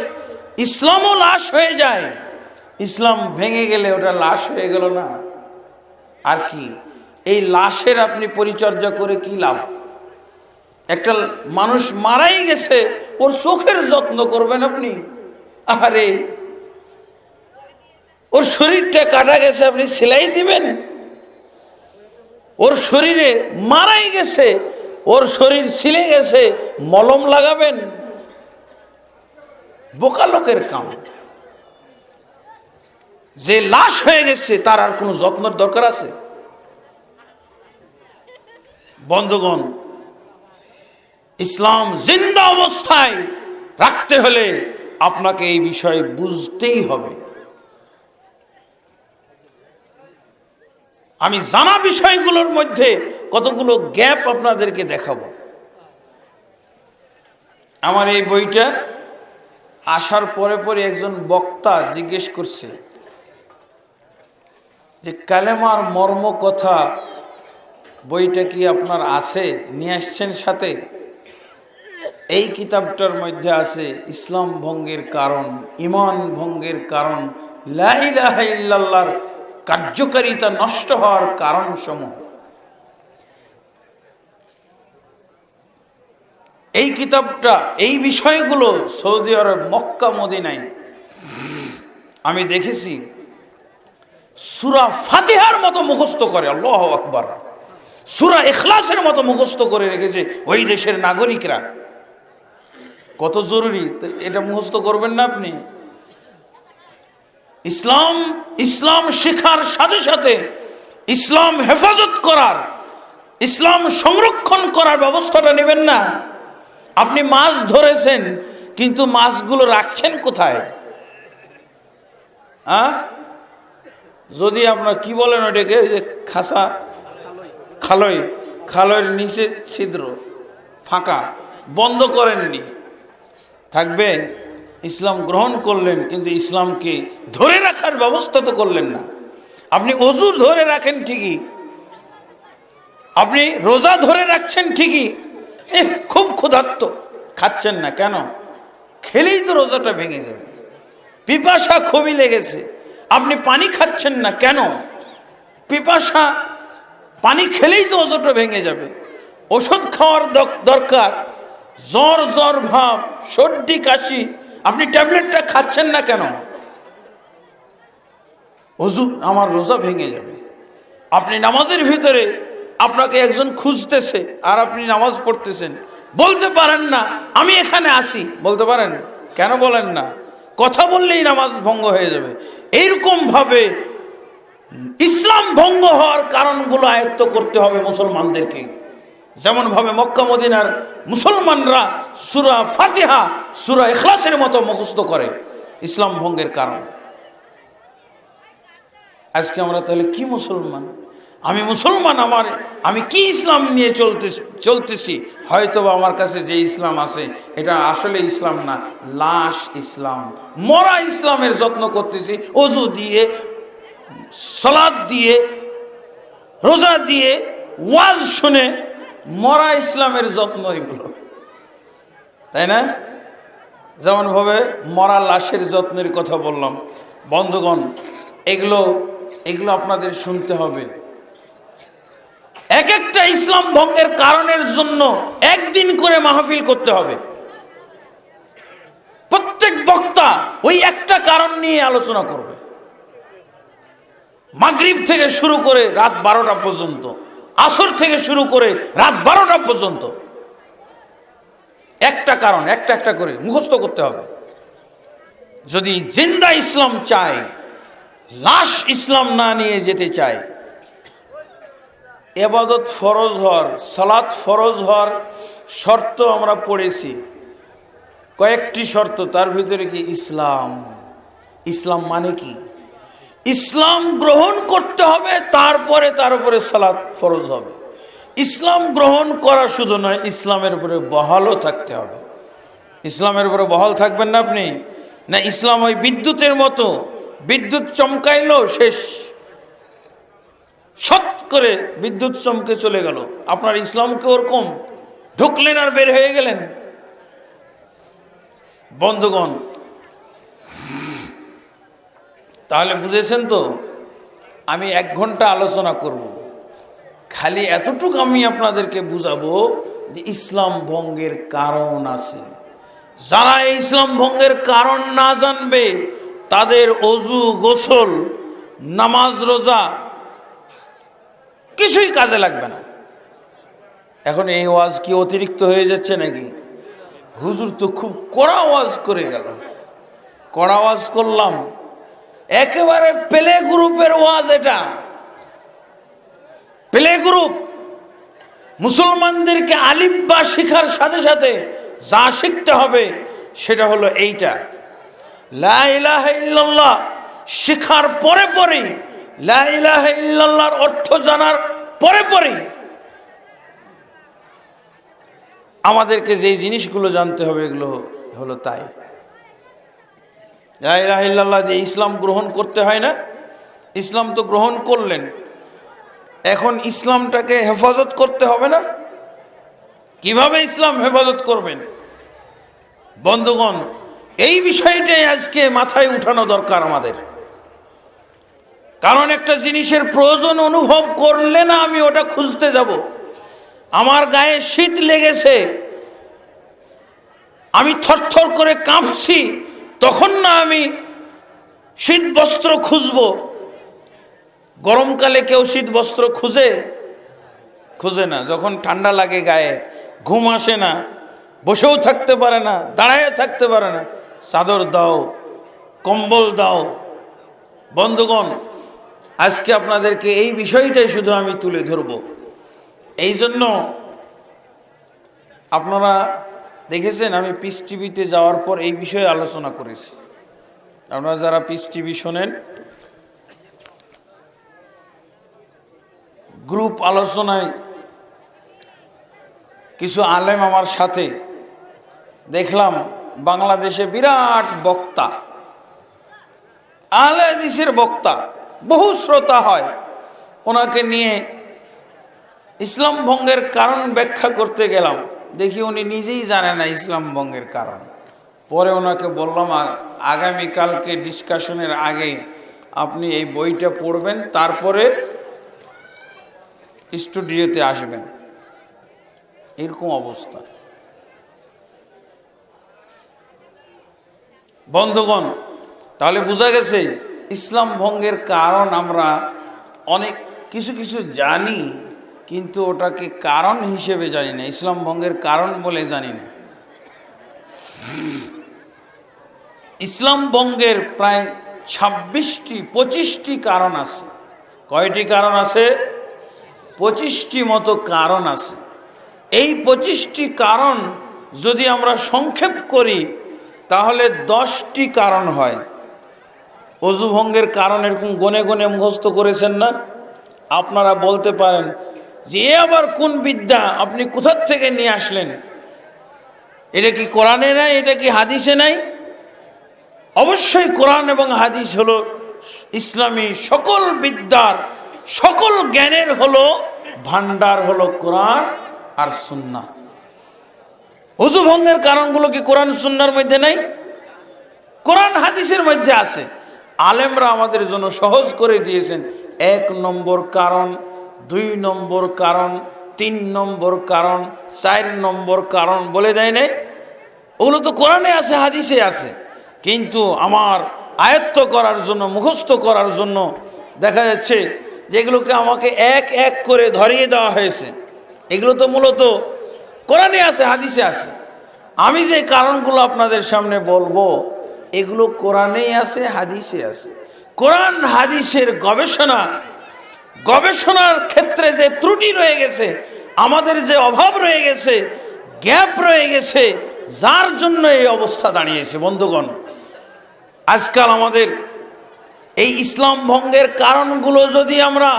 ইসলামও লাশ হয়ে যায়। ইসলাম ভেঙে গেলে ওটা লাশ হয়ে গেল না? আর কি এই লাশের আপনি পরিচর্যা করে কি লাভ? একটা মানুষ মারাই গেছে, ওর চোখের যত্ন করবেন আপনি? আরে ওর শরীরটা কাটা গেছে, আপনি সেলাই দিবেন? ওর শরীরে মারাই গেছে, ওর শরীর ছিলে গেছে, মলম লাগাবেন? বোকা লোকের কাম। যে লাশ হয়ে গেছে তার আর কোনো যত্নের দরকার আছে? বন্ধুগণ, ইসলাম জিন্দা অবস্থায় রাখতে হলে আপনাকে এই বিষয়ে বুঝতেই হবে। আমি জানা বিষয়গুলোর মধ্যে কতগুলো গ্যাপ আপনাদেরকে দেখাবো। আমার এই বইটা আসার পরে পরে একজন বক্তা জিজ্ঞেস করছে যে কালেমার মর্ম কথা বইটা কি আপনার আছে, নিয়ে আসছেন সাথে? এই কিতাবটার মধ্যে আছে ইসলাম ভঙ্গের কারণ, ঈমান ভঙ্গের কারণ, লা ইলাহা ইল্লাল্লাহর কার্যকারিতা নষ্ট হওয়ার কারণ সমূহ। এই কিতাবটা, এই বিষয়গুলো সৌদি আরব মক্কা মদিনায় আমি দেখেছি সূরা ফাতিহার মতো মুখস্থ করে, আল্লাহু আকবার, সূরা ইখলাসের মতো মুখস্থ করে রেখেছে ওই দেশের নাগরিকরা। কত জরুরি এটা মুখস্থ করবেন না আপনি? ইসলাম শেখার সাথে সাথে ইসলাম হেফাজত করার, ইসলাম সংরক্ষণ করার ব্যবস্থাটা নেবেন না? আপনি মাছ ধরেছেন, কিন্তু মাছগুলো রাখছেন কোথায়? যদি আপনার কি বলেন ওটাকে, যে খাসা, খালয়ের নিচে ছিদ্র, ফাঁকা, বন্ধ করেননি, থাকবে? ইসলাম গ্রহণ করলেন, কিন্তু ইসলামকে ধরে রাখার ব্যবস্থা তো করলেন না। আপনি অজু ধরে রাখেন ঠিকই, আপনি রোজা ধরে রাখছেন ঠিকই, খুব ক্ষুধার্ত, খাচ্ছেন না কেন? খেলেই তো রোজাটা ভেঙে যাবে। পিপাসা খুবই লেগেছে, আপনি পানি খাচ্ছেন না কেন? পিপাসা, পানি খেলেই তো রোজাটা ভেঙে যাবে। ওষুধ খাওয়ার দরকার, জ্বর ভাব, সর্দি কাশি, আপনি ট্যাবলেটটা খাচ্ছেন না কেন? ওযু, আমার রোজা ভেঙে যাবে। আপনি নামাজের ভিতরে আপনাকে একজন খুঁজতেছে আর আপনি নামাজ পড়তেছেন, বলতে পারেন না আমি এখানে আসি, বলতে পারেন? কেন বলেন না? কথা বললেই নামাজ ভঙ্গ হয়ে যাবে। এইরকম ভাবে ইসলাম ভঙ্গ হওয়ার কারণগুলো আয়ত্ত করতে হবে মুসলমানদেরকে। যেমন ভাবে মক্কা মদিনার মুসলমানরা সূরা ফাতিহা, সূরা ইখলাসের মতো মুখস্থ করে ইসলাম ভঙ্গের কারণ। আজকে আমরা তাহলে কি মুসলমান? আমি মুসলমান, আমি কি ইসলাম নিয়ে চলতেছি? হয়তো আমার কাছে যে ইসলাম আছে এটা আসলে ইসলাম না, লাশ ইসলাম, মরা ইসলামের যত্ন করতেছি, ওযু দিয়ে, সালাত দিয়ে, রোজা দিয়ে, ওয়াজ শুনে মরা ইসলামের যত্ন এগুলো, তাই না? যেমন ভাবে মরা লাশের যত্নের কথা বললাম। বন্ধুগণ, এগুলো আপনাদের শুনতে হবে। এক একটা ইসলাম ভঙ্গের কারণের জন্য একদিন করে মাহফিল করতে হবে। প্রত্যেক বক্তা ওই একটা কারণ নিয়ে আলোচনা করবে। মাগরিব থেকে শুরু করে রাত 12টা পর্যন্ত, আসর থেকে শুরু করে রাত 12টা পর্যন্ত। একটা কারণ, একটা করে মুখস্থ করতে হবে। যদি জিন্দা ইসলাম চায়, লাশ ইসলাম না নিয়ে যেতে চায়, ইবাদত ফরজ হওয়ার, সালাত ফরজ হওয়ার শর্ত আমরা পড়েছি কয়েকটি শর্ত। তার ভিতরে কি ইসলাম? ইসলাম মানে কি? ইসলাম গ্রহণ করতে হবে, তারপরে তার উপরে সালাত ফরজ হবে। ইসলাম গ্রহণ করা শুধু নয়, ইসলামের উপরে বহালও থাকতে হবে। ইসলামের উপরে বহাল থাকবেন না আপনি? না ইসলাম ওই বিদ্যুতের মতো, বিদ্যুৎ চমকাইলো শেষ, সৎ করে বিদ্যুৎ চমকে চলে গেল। আপনার ইসলামকে ওরকম ঢুকলেন আর বের হয়ে গেলেন। বন্ধুগণ, তাহলে বুঝেছেন তো, আমি 1 ঘন্টা আলোচনা করব, খালি এতটুকু আমি আপনাদেরকে বুঝাবো যে ইসলাম ভঙ্গের কারণ আছে। যারা এই ইসলাম ভঙ্গের কারণ না জানবে, তাদের অজু, গোসল, নামাজ, রোজা কিছুই কাজে লাগবে না। এখন এই ওয়াজ কি অতিরিক্ত হয়ে যাচ্ছে নাকি? হুজুর তো খুব কড়া ওয়াজ করে গেল। কড়া ওয়াজ করলাম, একেবারে প্লে গ্রুপের ওয়াজ। এটা প্লে গ্রুপ। মুসলমানদেরকে আলিফ বা শিখার সাথে সাথে যা শিখতে হবে সেটা হলো এইটা, লা ইলাহা ইল্লাল্লাহ শিখার পরে পরেই, লা ইলাহা ইল্লাল্লাহর অর্থ জানার পরে পরেই আমাদেরকে যে জিনিসগুলো জানতে হবে এগুলো হলো তাই। লা ইলাহা ইল্লাল্লাহ দিয়ে ইসলাম গ্রহণ করতে হয় না? ইসলাম তো গ্রহণ করলেন, এখন ইসলামটাকে হেফাজত করতে হবে না? কিভাবে ইসলাম হেফাজত করবেন? বন্ধুগণ, এই বিষয়টাই আজকে মাথায় উঠানো দরকার আমাদের। কারণ একটা জিনিসের প্রয়োজন অনুভব করলে না আমি ওটা খুঁজতে যাব। আমার গায়ে শীত লেগেছে, আমি থরথর করে কাঁপছি, তখন না আমি শীত বস্ত্র খুঁজবো। গরমকালে কেউ শীত বস্ত্র খুঁজে না। যখন ঠান্ডা লাগে, গায়ে ঘুম আসে না, বসেও থাকতে পারে না, দাঁড়ায়ও থাকতে পারে না, চাদর দাও, কম্বল দাও। বন্ধুগণ, আজকে আপনাদেরকে এই বিষয়টাই শুধু আমি তুলে ধরব। এই জন্য আপনারা দেখেছেন আমি পিস টিভিতে যাওয়ার পর এই বিষয়ে আলোচনা করেছি। আপনারা যারা পিস টিভি শোনেন, গ্রুপ আলোচনায় কিছু আলেম আমার সাথে দেখলাম, বাংলাদেশে বিরাট বক্তা, আহলে হাদিসের বক্তা, বহু শ্রোতা হয়। ওনাকে নিয়ে ইসলাম ভঙ্গের কারণ ব্যাখ্যা করতে গেলাম, দেখি উনি নিজেই জানে না ইসলাম ভঙ্গের কারণ। পরে ওনাকে বললাম, আগামীকালকে ডিসকাশনের আগে আপনি এই বইটা পড়বেন, তারপরে স্টুডিওতে আসবেন। এরকম অবস্থা। বন্ধুগণ, তাহলে বোঝা গেছে ইসলাম ভঙ্গের কারণ আমরা অনেক কিছু জানি, কিন্তু ওটাকে কারণ হিসেবে জানি না, ইসলাম ভঙ্গের কারণ বলে জানি না। ইসলাম ভঙ্গের প্রায় 25টি কারণ আছে। কয়টি কারণ আছে? 25টি মতো কারণ আছে। এই 25টি কারণ যদি আমরা সংক্ষেপ করি তাহলে 10টি কারণ হয়। অজু ভঙ্গের কারণ এরকম গনে গনে মুখস্থ করেছেন না? আপনারা বলতে পারেন যে এ আবার কোন বিদ্যা, আপনি কোথা থেকে নিয়ে আসলেন? এটা কি কোরআনে নাই? এটা কি হাদিসে নাই? অবশ্যই কোরআন এবং হাদিস হলো ইসলামী সকল বিদ্যার, সকল জ্ঞানের হলো ভান্ডার, হলো কোরআন আর সুন্নাহ। ওযু ভঙ্গের কারণগুলো কি কোরআন সুন্নাহর মধ্যে নাই? কোরআন হাদিসের মধ্যে আছে। আলেমরা আমাদের জন্য সহজ করে দিয়েছেন। 1 নম্বর কারণ, 2 নম্বর কারণ, 3 নম্বর কারণ, 4 নম্বর কারণ বলে দেয় নাই? ওগুলো তো কোরআনে আছে, হাদিসে আছে। কিন্তু আমার আয়ত্ত করার জন্য, মুখস্থ করার জন্য দেখা যাচ্ছে যেগুলোকে আমাকে এক এক করে ধরিয়ে দেওয়া হয়েছে, এগুলো তো মূলত কোরআনে আছে, হাদিসে আছে। আমি যে কারণগুলো আপনাদের সামনে বলবো এগুলো কোরআনেই আছে, হাদিসে আছে। কোরআন হাদিসের গবেষণার ক্ষেত্রে যে ত্রুটি রয়ে গেছে, আমাদের যে অভাব রয়ে গেছে, গ্যাপ রয়ে গেছে, যার জন্য এই অবস্থা দাঁড়িয়েছে। বন্ধুগণ, আজকাল আমাদের এই ইসলাম ভঙ্গের কারণগুলো যদি আমরা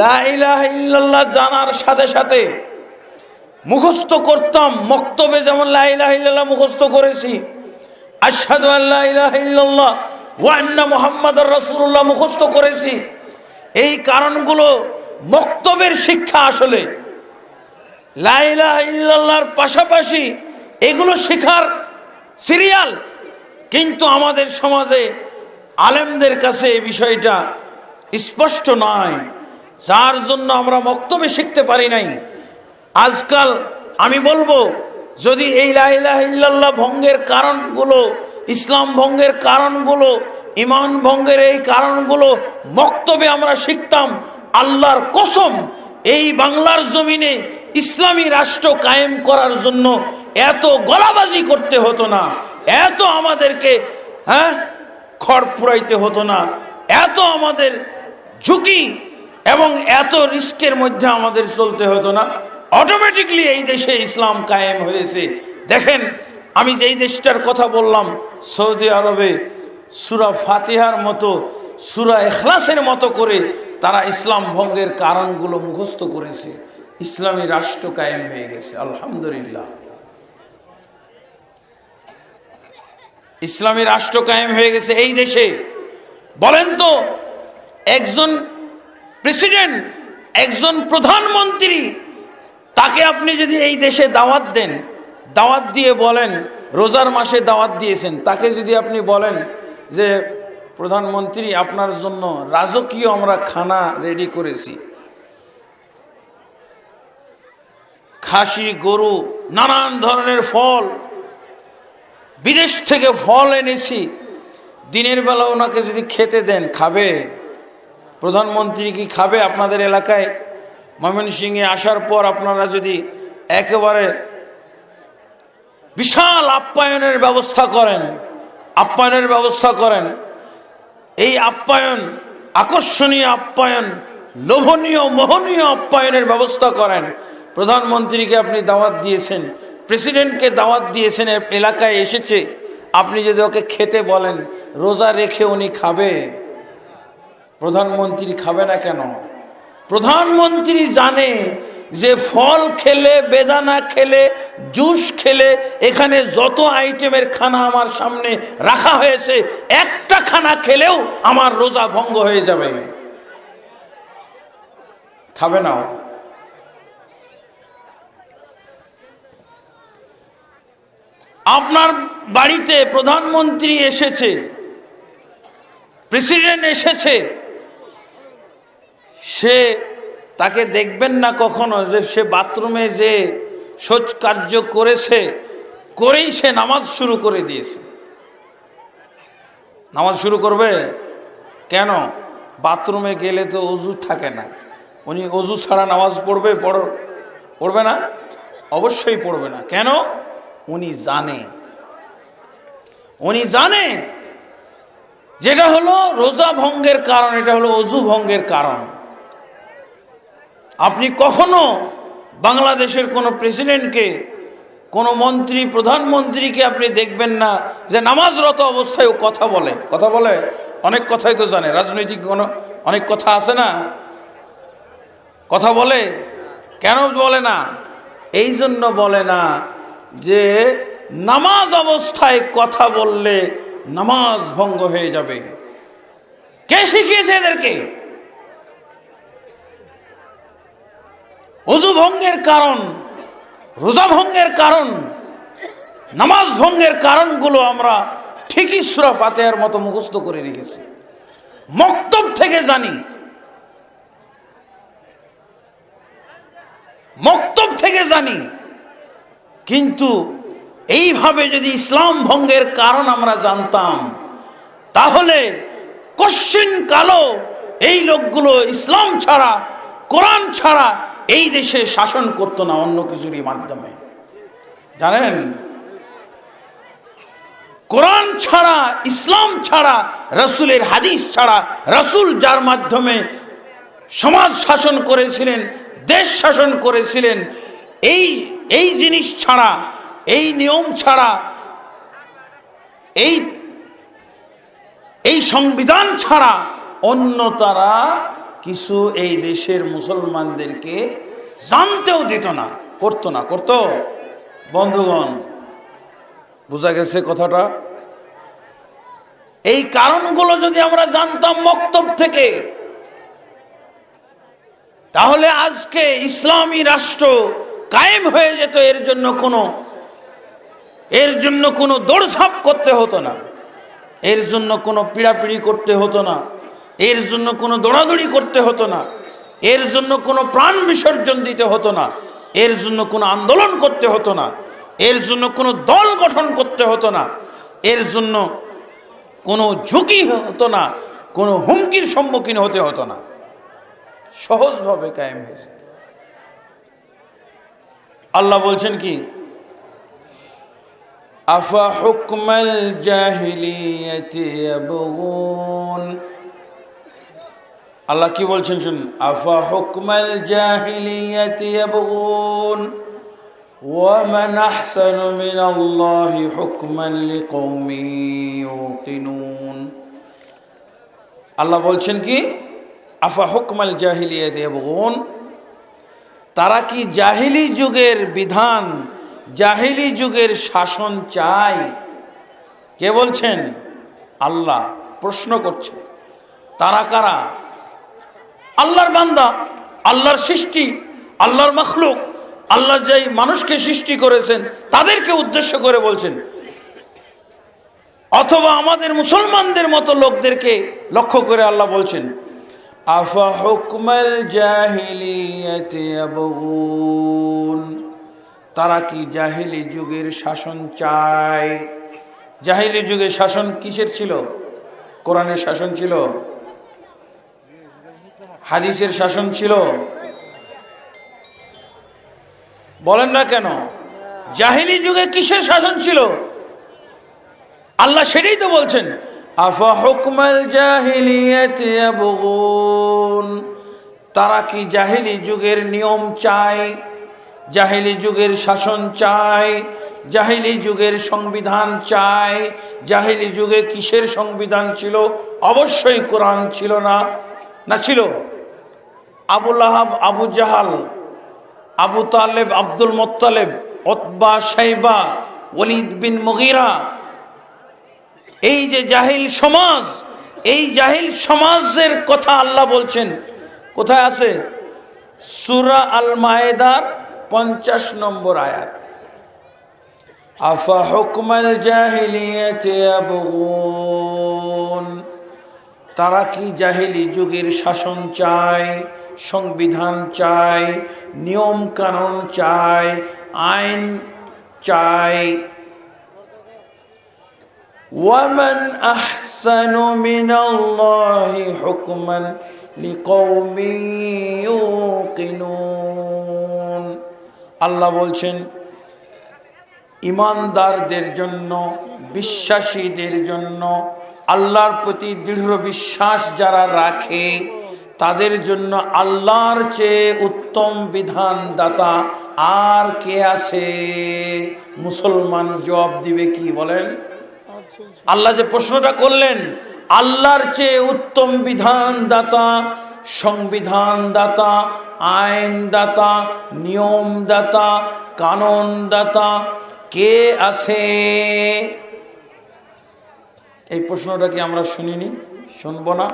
লা ইলাহা ইল্লাল্লাহ জানার সাথে সাথে মুখস্থ করতাম, মক্তবে যেমন লা ইলাহা ইল্লাল্লাহ মুখস্থ করেছি, আশহাদু আল্লা ইলাহা ইল্লাল্লাহ ওয়া আন্না মুহাম্মাদুর রাসূলুল্লাহ মুখস্থ করেছি, এই কারণগুলো মক্তবের শিক্ষা। আসলে লা ইলাহা ইল্লাল্লাহর পাশাপাশি এগুলো শেখার সিরিয়াল, কিন্তু আমাদের সমাজে আলেমদের কাছে এই বিষয়টা স্পষ্ট নয়, যার জন্য আমরা মক্তবে শিখতে পারি নাই। আজকাল আমি বলবো, যদি এই লা ইলাহা ইল্লাল্লাহ ভঙ্গের কারণগুলো, ইসলাম ভঙ্গের কারণগুলো, ঈমান ভঙ্গের এই কারণগুলো মক্তবে আমরা শিখতাম, আল্লাহর কসম এই বাংলার জমিনে ইসলামী রাষ্ট্র কায়েম করার জন্য এত গলাবাজি করতে হতো না, এত আমাদেরকে খড় পুরাইতে হতো না, এত আমাদের ঝুঁকি এবং এত রিস্কের মধ্যে আমাদের চলতে হতো না। অটোমেটিকলি এই দেশে ইসলাম কায়েম হয়েছে। দেখেন, আমি যেই দেশটার কথা বললাম, সৌদি আরবে সূরা ফাতিহার মতো, সূরা ইখলাসের মতো করে তারা ইসলাম ভঙ্গের কারণগুলো মুখস্থ করেছে, ইসলামী রাষ্ট্র কায়েম হয়ে গেছে। আলহামদুলিল্লাহ, ইসলামী রাষ্ট্র কায়েম হয়ে গেছে এই দেশে। বলেন তো, একজন প্রেসিডেন্ট, একজন প্রধানমন্ত্রী, তাকে আপনি যদি এই দেশে দাওয়াত দেন, দাওয়াত দিয়ে বলেন, রোজার মাসে দাওয়াত দিয়েছেন, তাকে যদি আপনি বলেন যে প্রধানমন্ত্রী আপনার জন্য রাজকীয় আমরা খানা রেডি করেছি, খাসি, গরু, নানান ধরনের ফল, বিদেশ থেকে ফল এনেছি, দিনের বেলা ওনাকে যদি খেতে দেন, খাবে? প্রধানমন্ত্রী কি খাবে? আপনাদের এলাকায় ময়মনসিংহে আসার পর আপনারা যদি একেবারে বিশাল আপ্যায়নের ব্যবস্থা করেন, এই আপ্যায়ন, আকর্ষণীয় আপ্যায়ন, লোভনীয় মোহনীয় আপ্যায়নের ব্যবস্থা করেন, প্রধানমন্ত্রীকে আপনি দাওয়াত দিয়েছেন, প্রেসিডেন্টকে দাওয়াত দিয়েছেন, এলাকায় এসেছে, আপনি যদি ওকে খেতে বলেন, রোজা রেখে উনি খাবে? প্রধানমন্ত্রী খাবে না কেন? প্রধানমন্ত্রী জানে যে ফল খেলে, বেদানা খেলে, জুস খেলে, এখানে যত আইটেমের খানা আমার সামনে রাখা হয়েছে, একটা খানা খেলেও আমার রোজা ভঙ্গ হয়ে যাবে, খাবে না। আপনার বাড়িতে প্রধানমন্ত্রী এসেছে, প্রেসিডেন্ট এসেছে, তাকে দেখবেন না কখনো যে সে বাথরুমে যে শৌচ কার্য করেই সে নামাজ শুরু করে দিয়েছে। নামাজ শুরু করবে কেন? বাথরুমে গেলে তো ওযু থাকে না, উনি ওযু ছাড়া নামাজ পড়বে না? অবশ্যই পড়বে না। কেন? উনি জানে যেটা হলো রোজা ভঙ্গের কারণ, এটা হলো ওযু ভঙ্গের কারণ। আপনি কখনো বাংলাদেশের কোনো প্রেসিডেন্টকে, কোনো মন্ত্রী, প্রধানমন্ত্রীকে আপনি দেখবেন না যে নামাজরত অবস্থায় কথা বলে। অনেক কথাই তো জানে, রাজনৈতিক অনেক কথা আছে না, কথা বলে। কেন বলে না? এই জন্য বলে না যে নামাজ অবস্থায় কথা বললে নামাজ ভঙ্গ হয়ে যাবে। কে শিখিয়েছে এদেরকে? ওযু ভঙ্গের কারণ, রোজা ভঙ্গের কারণ, নামাজ ভঙ্গের কারণগুলো আমরা ঠিকই সূরা ফাতিহার মতো মুখস্থ করে রেখেছি, মক্তব থেকে জানি। কিন্তু এইভাবে যদি ইসলাম ভঙ্গের কারণ আমরা জানতাম, তাহলে কশ্চিন কালো এই লোকগুলো ইসলাম ছাড়া, কোরআন ছাড়া এই দেশে শাসন করতো না, অন্য কিছুরই মাধ্যমে। জানেন, কোরআন ছাড়া, ইসলাম ছাড়া, রাসূলের হাদিস ছাড়া, রাসূল যার মাধ্যমে সমাজ শাসন করেছিলেন, দেশ শাসন করেছিলেন, এই জিনিস ছাড়া, এই নিয়ম ছাড়া, এই সংবিধান ছাড়া অন্য তারা কিছু এই দেশের মুসলমানদেরকে জানতেও দিত না, করতো না। করতো? বন্ধুগণ, বোঝা গেছে কথাটা? এই কারণগুলো যদি আমরা জানতাম মক্তব থেকে, তাহলে আজকে ইসলামী রাষ্ট্র কায়েম হয়ে যেত। এর জন্য কোনো দৌড়ঝাঁপ করতে হতো না, এর জন্য কোনো পিড়াপিড়ি করতে হতো না, এর জন্য কোনো দৌড়াদৌড়ি করতে হতো না, এর জন্য কোনো প্রাণ বিসর্জন দিতে হতো না, এর জন্য কোনো আন্দোলন করতে হতো না, এর জন্য কোনো দল গঠন করতে হতো না, এর জন্য কোনো ঝুঁকি হতো না, কোনো হুমকির সম্মুখীন হতে হতো না। সহজভাবে কায়েম হয়েছে। আল্লাহ বলছেন কি? আফা হুকমাল জাহিলিয়াতি ইয়াবগুন। আল্লাহ কি বলছেন শুনুন। আফা হুকমাল জাহিলিয়াতি ইয়াবগুন ওয়া মান আহসানু মিনাল্লাহি হুকমান লিকওমিন ইউকিনুন। আল্লাহ বলছেন কি? আফা হুকমাল জাহিলিয়াতি ইয়াবগুন, তারা কি জাহিলি যুগের বিধান, জাহিলি যুগের শাসন চায়? কে বলছেন? আল্লাহ প্রশ্ন করছে। তারা কারা? আল্লাহর বান্দা, আল্লাহর সৃষ্টি, আল্লাহর মাখলুক, আল্লাহ যেই মানুষকে সৃষ্টি করেছেন তাদেরকে উদ্দেশ্য করে বলছেন, অথবা আমাদের মুসলমানদের মতো লোকদেরকে লক্ষ্য করে আল্লাহ বলছেন, আফা হুকমাল জাহিলিয়াতি ইয়াবগুন, তারা কি জাহিলি যুগের শাসন চায়? জাহিলি যুগের শাসন কিসের ছিল? কোরআনের শাসন ছিল? হাদিসের শাসন ছিল? বলেন না কেন? জাহিলি যুগে কিসের শাসন ছিল? আল্লাহ সেটাই তো বলছেন, আফা হুকমাল জাহিলিয়াতি ইয়াবগুন, তারা কি জাহিলি যুগের নিয়ম চায়, জাহিলি যুগের শাসন চায়, জাহিলি যুগের সংবিধান চায়? জাহিলি যুগে কিসের সংবিধান ছিল? অবশ্যই কোরআন ছিল না। না ছিল? Abu Lahab, Abu Jahl, Abu Taleb, Abdul Muttalib, Utba, শাইবা, Walid বিন মুগীরা, এই যে জাহিল সমাজ, এই জাহিল সমাজের কথা আল্লাহ বলছেন। কোথায় আছে? সূরা আল মায়েদার 50 নম্বর আয়াত। আফা হুকমাল জাহিলিয়াতি ইয়াবগুন, তারা কি জাহিলি যুগের শাসন চায়, সংবিধান চায়, নিয়ম কানুন চায়, আইন চায়? ওয়ামান আহসানু মিনাল্লাহি হুকমান লিকওমিন ইউকিনুন। আল্লাহ বলছেন, ঈমানদারদের জন্য, বিশ্বাসীদের জন্য, আল্লাহর প্রতি দৃঢ় বিশ্বাস যারা রাখে তাদের জন্য আল্লাহর চেয়ে উত্তম বিধানদাতা আর কে আছে? মুসলমান জবাব দিবে কি? বলেন। আল্লাহ যে প্রশ্নটা করলেন, আল্লাহর চেয়ে উত্তম বিধানদাতা, সংবিধানদাতা, আইনদাতা, নিয়মদাতা, কানুনদাতা কে আছে? এই প্রশ্নটা কি আমরা শুনিনি? শুনবো না?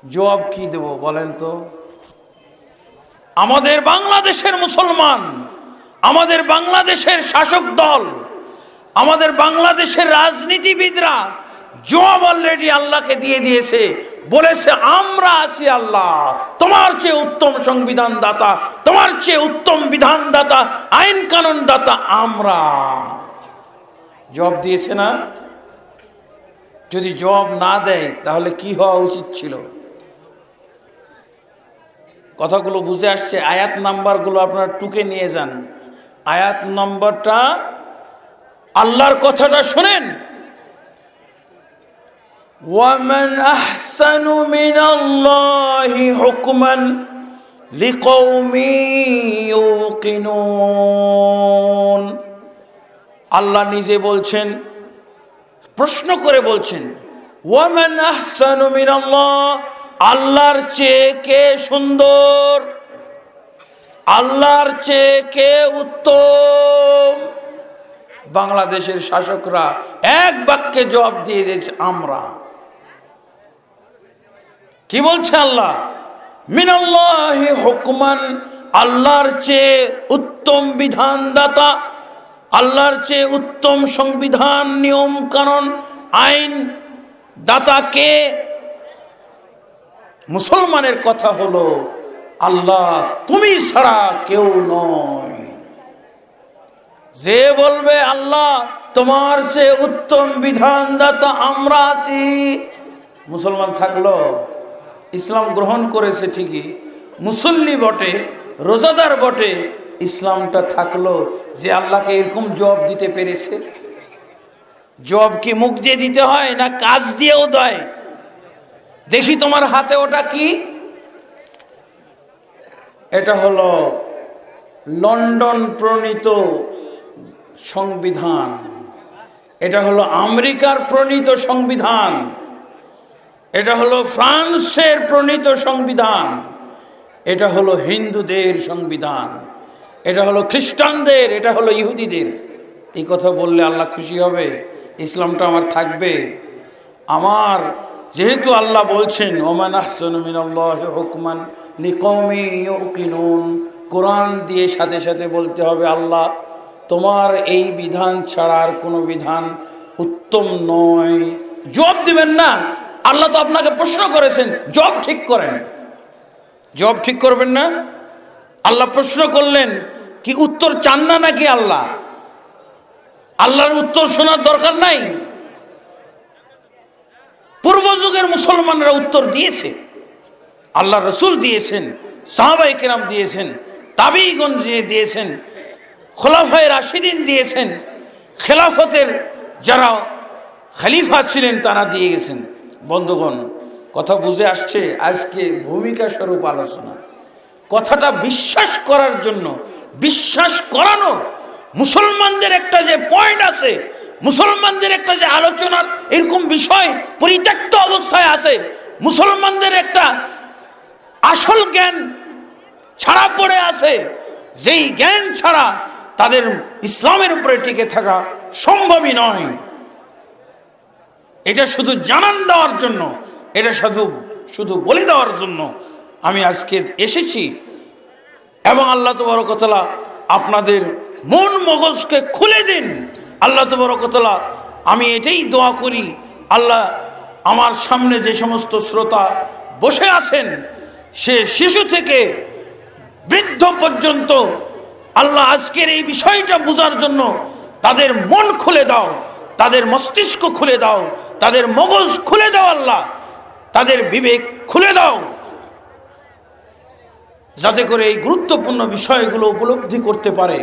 জবাব কি দেব বলেন তো? আমাদের বাংলাদেশের মুসলমান, আমাদের বাংলাদেশের শাসক দল, আমাদের বাংলাদেশের রাজনীতিবিদরা জবাব অলরেডি আল্লাহকে দিয়ে দিয়েছে। বলেছে, আমরা আছি আল্লাহ, তোমার চেয়ে উত্তম সংবিধান দাতা, তোমার চেয়ে উত্তম বিধান দাতা, আইন কানুন দাতা আমরা। জবাব দিয়েছে না? যদি জবাব না দেয় তাহলে কি হওয়া উচিত ছিল? কথাগুলো বুঝে আসছে? আয়াত নাম্বারগুলো আপনারা টুকে নিয়ে যান। আয়াত নম্বরটা, আল্লাহর কথাটা শোনেন। ওয়ামান আহসানু মিনাল্লাহি হুকমান লিকৌমি ইউকিনুন। আল্লাহ নিজে বলছেন, প্রশ্ন করে বলছেন, ওয়ামান আহসানু মিনাল্লাহ, আল্লাহর চেয়ে কে সুন্দর, আল্লাহর চেয়ে কে উত্তম। বাংলাদেশের শাসকরা এক বাক্যে জবাব দিয়ে দিয়েছে, আমরা। কি বলছে আল্লাহ? মিনাল্লাহি হুকমান, আল্লাহর চেয়ে উত্তম বিধানদাতা, আল্লাহর চেয়ে উত্তম সংবিধান, নিয়ম কানুন, আইন দাতা কে? মুসলমানের কথা হলো আল্লাহ, তুমি ছাড়া কেউ নয়। যে বলবে আল্লাহ তোমার চেয়ে উত্তম বিধানদাতা আমরা আছি, মুসলমান থাকলো, ইসলাম গ্রহণ করেছে ঠিকই, মুসল্লি বটে, রোজাদার বটে, ইসলামটা থাকলো, যে আল্লাহকে এরকম জবাব দিতে পেরেছে। জবাব কি মুখ দিয়ে দিতে হয় না কাজ দিয়েও দেয়? দেখি তোমার হাতে ওটা কি? এটা হলো লন্ডন প্রণীত সংবিধান, এটা হলো আমেরিকার প্রণীত সংবিধান, এটা হলো ফ্রান্সের প্রণীত সংবিধান, এটা হলো হিন্দুদের সংবিধান, এটা হলো খ্রিস্টানদের, এটা হলো ইহুদিদের। এই কথা বললে আল্লাহ খুশি হবে? ইসলামটা আমার থাকবে? আমার যেহেতু আল্লাহ বলছেন ওমান আহসানু মিনাল্লাহি হুকমান লিকৌমি ইউকিনুন, কোরআন দিয়ে সাথে সাথে বলতে হবে আল্লাহ তোমার এই বিধান ছাড়া আর কোনো বিধান উত্তম নয়। জবাব দিবেন না? আল্লাহ তো আপনাকে প্রশ্ন করেছেন, জবাব ঠিক করেন। জবাব ঠিক করবেন না? আল্লাহ প্রশ্ন করলেন, কি উত্তর চান না নাকি? আল্লাহ আল্লাহর উত্তর শোনার দরকার নাই? পূর্ব যুগের মুসলমানরা উত্তর দিয়েছে, আল্লাহ রসুল দিয়েছেন, সাহাবায়ে কেরাম দিয়েছেন, তাবিঈগণ দিয়েছেন, খোলাফায়ে রাশিদিন দিয়েছেন, খেলাফতের যারা খলিফা ছিলেন তারা দিয়ে গেছেন। বন্ধুগণ, কথা বুঝে আসছে? আজকে ভূমিকা স্বরূপ আলোচনা, কথাটা বিশ্বাস করার জন্য, বিশ্বাস করানো। মুসলমানদের একটা যে পয়েন্ট আছে, মুসলমানদের একটা যে আলোচনার এরকম বিষয় পরিত্যক্ত অবস্থায় আছে, মুসলমানদের একটা আসল জ্ঞান ছাড়া পড়ে আছে, যেই জ্ঞান ছাড়া তাদের ইসলামের উপরে টিকে থাকা সম্ভবই নয়। এটা শুধু জানান দেওয়ার জন্য, এটা শুধু বলে দেওয়ার জন্য আমি আজকে এসেছি। এবং আল্লাহ তাবারক ওয়া তাআলা আপনাদের মন মগজকে খুলে দিন। আল্লাহ তাবারক ওয়া তাআলা, আমি এটাই দোয়া করি, আল্লাহ আমার সামনে যে সমস্ত শ্রোতা বসে আছেন, সে শিশু থেকে বৃদ্ধ পর্যন্ত, আল্লাহ আজকের এই বিষয়টা বোঝার জন্য তাদের মন খুলে দাও, তাদের মস্তিষ্ক খুলে দাও, তাদের মগজ খুলে দাও, আল্লাহ তাদের বিবেক খুলে দাও, যাতে করে এই গুরুত্বপূর্ণ বিষয়গুলো উপলব্ধি করতে পারে।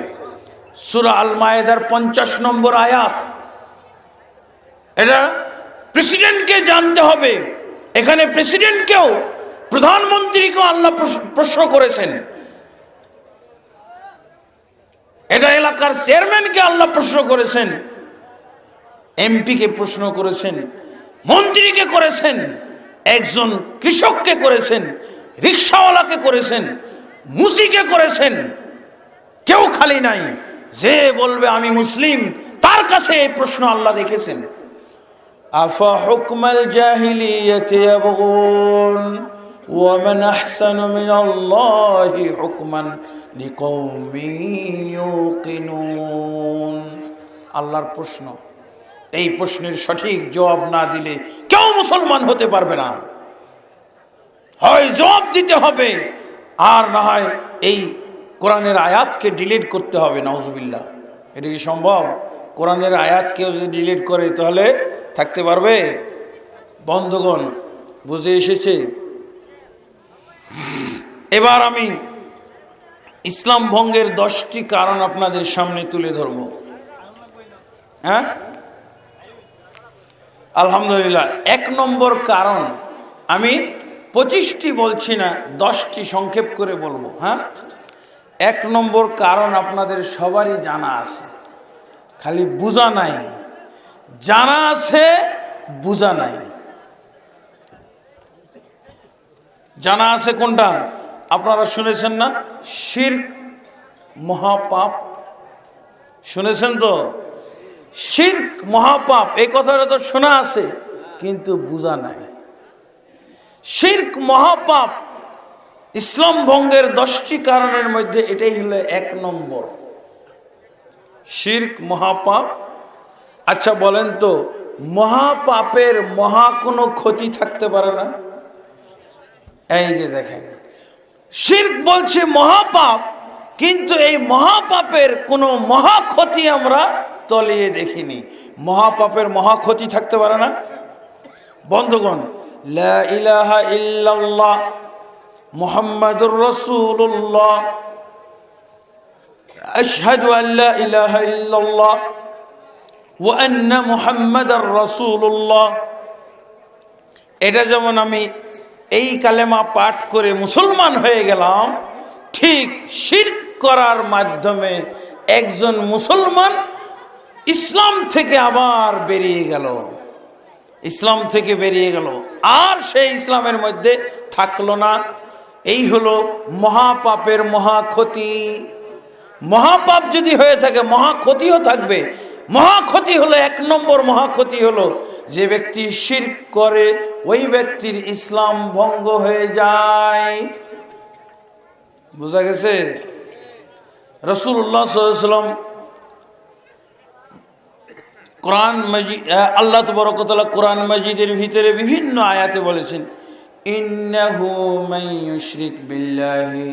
সূরা আল মায়েদার 50 নম্বর আয়াত, এটা প্রেসিডেন্টকে জানতে হবে। এখানে প্রেসিডেন্টকেও, প্রধানমন্ত্রীকেও আল্লাহ প্রশ্ন করেছেন, এটা এলাকার চেয়ারম্যানকে আল্লাহ প্রশ্ন করেছেন, এমপিকে প্রশ্ন করেছেন, মন্ত্রীকে করেছেন, একজন কৃষককে করেছেন, রিকশাওয়ালাকে করেছেন, মুসিকে করেছেন। কেউ খালি নাই। যে বলবে আমি মুসলিম, তার কাছে এই প্রশ্ন আল্লাহ রেখেছেন। আফা হুকমাল জাহিলিয়াতি ইয়াবগুন ওয়া মান আহসানু মিনাল্লাহি হুকমান লিকৌমিন ইউকিনুন। আল্লাহর প্রশ্ন, এই প্রশ্নের সঠিক জবাব না দিলে কেউ মুসলমান হতে পারবে না। হয় জবাব দিতে হবে, আর না হয় এই কোরআনের আয়াতকে ডিলিট করতে হবে। নাউজুবিল্লাহ, এটা কি সম্ভব? কোরআনের আয়াত কেউ যদি ডিলিট করে তাহলে থাকতে পারবে? বন্ধুগণ, বুঝে এসেছে? এবার আমি ইসলাম ভঙ্গের 10টি কারণ আপনাদের সামনে তুলে ধরব। হ্যাঁ, আলহামদুলিল্লাহ। 1 নম্বর কারণ, আমি 25টি বলছি না, 10টি সংক্ষেপ করে বলবো। হ্যাঁ, 1 নম্বর কারণ আপনাদের সবারই জানা আছে, খালি বুঝা নাই। জানা আছে, বুঝা নাই। জানা আছে কোনটা? আপনারা শুনেছেন না, শিরক মহাপাপ? শুনেছেন তো? শিরক মহাপাপ, এই কথাটা তো শোনা আছে কিন্তু বুঝা নাই। শিরক মহাপাপ, ইসলাম ভঙ্গের 10টি কারণের মধ্যে এটাই হলো 1 নম্বর, শিরক মহাপাপ। আচ্ছা বলেন তো, মহাপাপের মহা কোনো ক্ষতি থাকতে পারে না? এই যে দেখেন, শিরক বলছে মহাপাপ, কিন্তু এই মহাপাপের কোনো মহা ক্ষতি আমরা তলিয়ে দেখিনি। মহাপাপের মহা ক্ষতি থাকতে পারে না? বন্ধুগণ, লা ইলাহা ইল্লাল্লাহ মুহাম্মাদুর রাসূলুল্লাহ, আশহাদু আল্লা ইলাহা ইল্লাল্লাহ ওয়া আন্না মুহাম্মাদার রাসূলুল্লাহ, এটা যেমন আমি এই কালেমা পাঠ করে মুসলমান হয়ে গেলাম, ঠিক শিরক করার মাধ্যমে একজন মুসলমান ইসলাম থেকে আবার বেরিয়ে গেল, ইসলাম থেকে বেরিয়ে গেল, আর সেই ইসলামের মধ্যে থাকলো না। এই হলো মহাপাপের মহা ক্ষতি। মহাপাপ যদি হয়ে থাকে, মহা ক্ষতিও থাকবে। মহা ক্ষতি হলো, 1 নম্বর মহা ক্ষতি হলো, যে ব্যক্তি শিরক করে ওই ব্যক্তির ইসলাম ভঙ্গ হয়ে যায়। বুঝা গেছে? রাসূলুল্লাহ সাল্লাল্লাহু আলাইহি ওয়াসাল্লাম কোরআন মাজিদ, আল্লাহ তাবারক ওয়া তাআলা কোরআন মাজিদের ভিতরে বিভিন্ন আয়াতে বলেছেন, ইন্নাহু মান ইউশরিক বিল্লাহি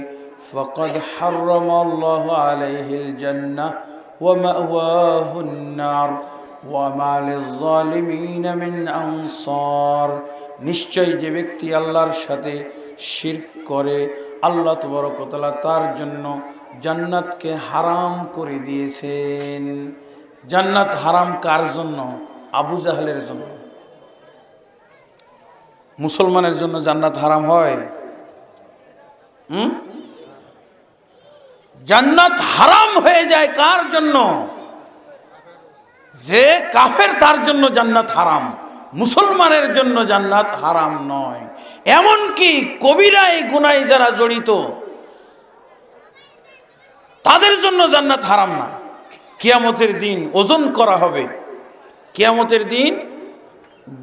ফাকাদ হারামাল্লাহু আলাইহিল জান্নাহ ওয়া মাওয়াহুন নার ওয়া মা লিয-যালিমিনা মিন আনসার। নিশ্চয় যে ব্যক্তি আল্লাহর সাথে শিরক করে, আল্লাহ তাবারক ওয়া তাআলা তার জন্য জান্নাতকে হারাম করে দিয়েছেন। জান্নাত হারাম কার জন্য? আবু জাহলের জন্য। মুসলমানের জন্য জান্নাত হারাম হয়? জান্নাত হারাম হয়ে যায় কার জন্য? যে কাফের, তার জন্য জান্নাত হারাম। মুসলমানের জন্য জান্নাত হারাম নয়। এমনকি কবিরায় গুনায় যারা জড়িত, তাদের জন্য জান্নাত হারাম না। কিয়ামতের দিন ওজন করা হবে, কিয়ামতের দিন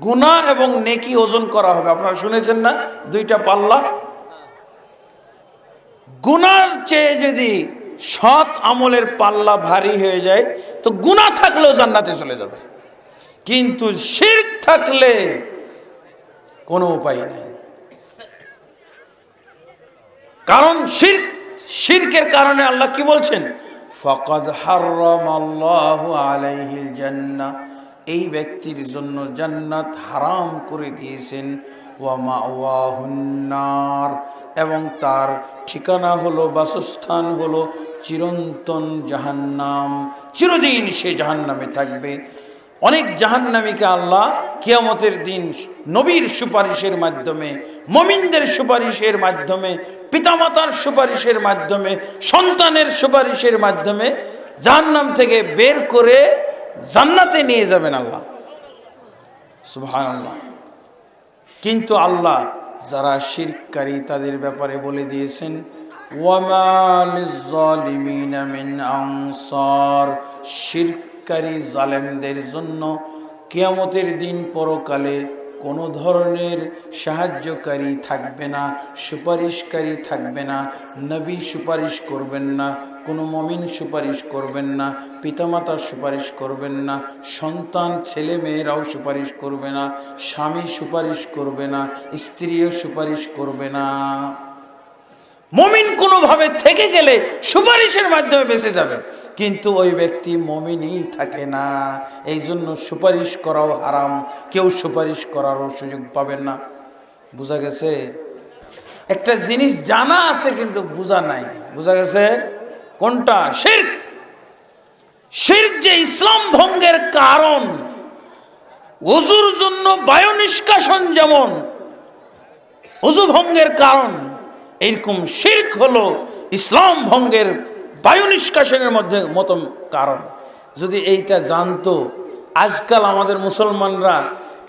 গুনাহ এবং নেকি ওজন করা হবে। আপনারা শুনেছেন না, 2টা পাল্লা। গুনার চেয়ে যদি সৎ আমলের পাল্লা ভারী হয়ে যায়, তো গুনাহ থাকলেও জান্নাতে চলে যাবে, কিন্তু শিরক থাকলে কোনো উপায় নেই। কারণ শিরকের কারণে আল্লাহ কি বলছেন? ফাকাদ হারামাল্লাহু আলাইহিল জান্নাহ, এই ব্যক্তির জন্য জান্নাত হারাম করে দিয়েছেন। ওয়া মাওয়াহুন নার, এবং তার ঠিকানা হলো, বাসস্থান হলো চিরন্তন জাহান্নাম। চিরদিন সে জাহান্নামে থাকবে। অনেক জাহান্নামীকে আল্লাহ কিয়ামতের দিন নবীর সুপারিশের মাধ্যমে, মুমিনদের সুপারিশের মাধ্যমে, পিতামাতার সুপারিশের মাধ্যমে, সন্তানের সুপারিশের মাধ্যমে জাহান্নাম থেকে বের করে জান্নাতে নিয়ে যাবেন আল্লাহ। সুবহানাল্লাহ। কিন্তু আল্লাহ যারা শিরককারী তাদের ব্যাপারে বলে দিয়েছেন, ওয়া মা লিয-যালিমিনা মিন আনসার, শিরককারী জালেমদের জন্য কিয়ামতের দিন পরকালে কোনো ধরনের সাহায্যকারী থাকবে না, সুপারিশকারী থাকবে না। নবী সুপারিশ করবেন না, কোনো মুমিন সুপারিশ করবেন না, পিতামাতার সুপারিশ করবেন না, সন্তান ছেলে মেয়েরাও সুপারিশ করবে না, স্বামী সুপারিশ করবে না, স্ত্রীও সুপারিশ করবে না। মুমিন কোনোভাবে থেকে গেলে সুপারিশের মাধ্যমে বেঁচে যাবে, কিন্তু ওই ব্যক্তি মুমিনই থাকে না। এই জন্য সুপারিশ করাও হারাম, কেউ সুপারিশ করারও সুযোগ পাবেন না। বুঝা গেছে? একটা জিনিস জানা আছে কিন্তু বোঝা নাই। বোঝা গেছে কোনটা? শিরক। শিরক যে ইসলাম ভঙ্গের কারণ। ওযুর জন্য বায়ু নিষ্কাশন যেমন ওযু ভঙ্গের কারণ, এরকম শিরক হলো ইসলাম ভঙ্গের বায়ু নিষ্কাশনের মতো কারণ। যদি এইটা জানতো, আজকাল আমাদের মুসলমানরা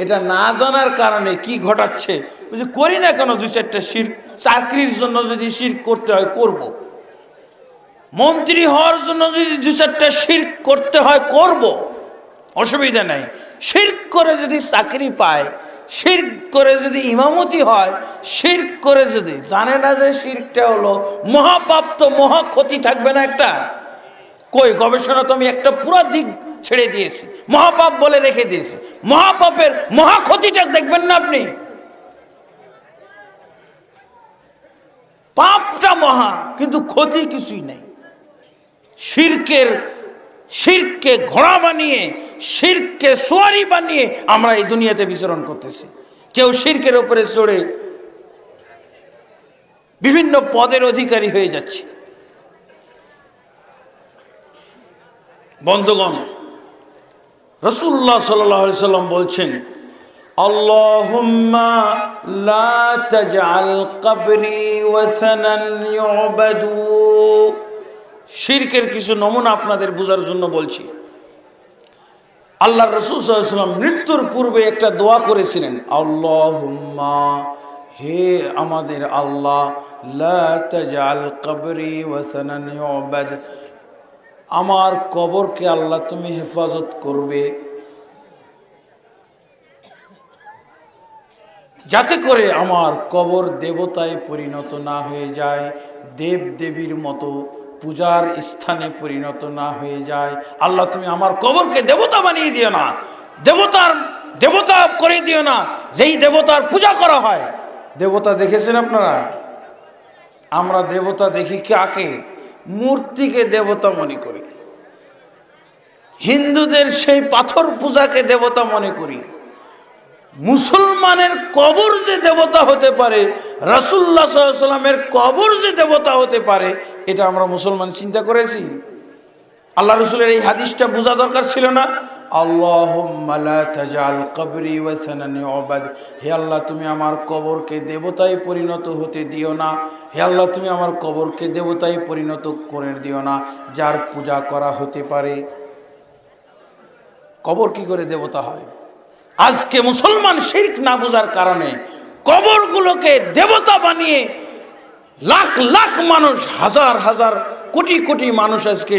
এটা না জানার কারণে কি ঘটাচ্ছে, করি না কেন দুই চারটা শিরক। চাকরির জন্য যদি শিরক করতে হয় করব, মন্ত্রী হওয়ার জন্য যদি দুই চারটা শিরক করতে হয় করব, অসুবিধা নাই। শিরক করে যদি চাকরি পায়, শিরক করে যদি ইমামতি হয়, শিরক করে যদি জানে না যে শিরকটা হলো মহাপাপ, তো মহা ক্ষতি থাকবে না একটা? কই গবেষণা তো আমি একটা পুরো দিক ছেড়ে দিয়েছি, মহাপাপ বলে রেখে দিয়েছি। মহাপাপের মহা ক্ষতিটা দেখবেন না আপনি? পাপটা মহা, কিন্তু ক্ষতি কিছুই নেই। শিরককে ঘোড়া বানিয়ে, শিরককে সোয়ারি বানিয়ে আমরা এই দুনিয়াতে বিচরণ করতেছি। কেউ শিরকের উপরে চড়ে বিভিন্ন পদের অধিকারী হয়ে যাচ্ছে। বন্ধুগণ, রাসূলুল্লাহ সাল্লাল্লাহু আলাইহি সাল্লাম বলছেন, আল্লাহুম্মা লা তাজআল কবরি ওয়াসানান ইউবাদু। শিরকের কিছু নমুনা আপনাদের বোঝার জন্য বলছি। আল্লাহর রাসূল সাল্লাল্লাহু আলাইহি ওয়াসাল্লাম মৃত্যুর পূর্বে একটা দোয়া করেছিলেন, আল্লাহুম্মা, হে আমাদের আল্লাহ, লা তাজআল কবরি ওয়াসানান ইউবাদ, আমার কবরকে আল্লাহ তুমি হেফাজত করবে, যাতে করে আমার কবর দেবতায় পরিণত না হয়ে যায়, দেব দেবীর মতো পূজার স্থানে পরিণত না হয়ে যায়। আল্লাহ তুমি আমার কবরকে দেবতা বানিয়ে দিও না, দেবতা করে দিও না যেই দেবতার পূজা করা হয়। দেবতা দেখেছেন আপনারা? আমরা দেবতা দেখি কাকে? মূর্তিকে দেবতা মনে করি। হিন্দুদের সেই পাথর পূজাকে দেবতা মনে করি। মুসলমানের কবর যে দেবতা হতে পারে, রাসূলুল্লাহ সাল্লাল্লাহু আলাইহি ওয়াসাল্লামের কবর যে দেবতা হতে পারে, এটা আমরা মুসলমান চিন্তা করেছি? আল্লাহ রাসূলের এই হাদিসটা বোঝা দরকার ছিল না? আল্লাহুম্মা লা তাজআল কবরি ওয়াসানান ইউবাদ, হে আল্লাহ তুমি আমার কবরকে দেবতায় পরিণত হতে দিও না। হে আল্লাহ তুমি আমার কবরকে দেবতায় পরিণত করে দিও না, যার পূজা করা হতে পারে। কবর কি করে দেবতা হয়? আজকে মুসলমান শিরক না বোঝার কারণে কবরগুলোকে দেবতা বানিয়ে লাখ লাখ মানুষ, হাজার হাজার কোটি কোটি মানুষ আজকে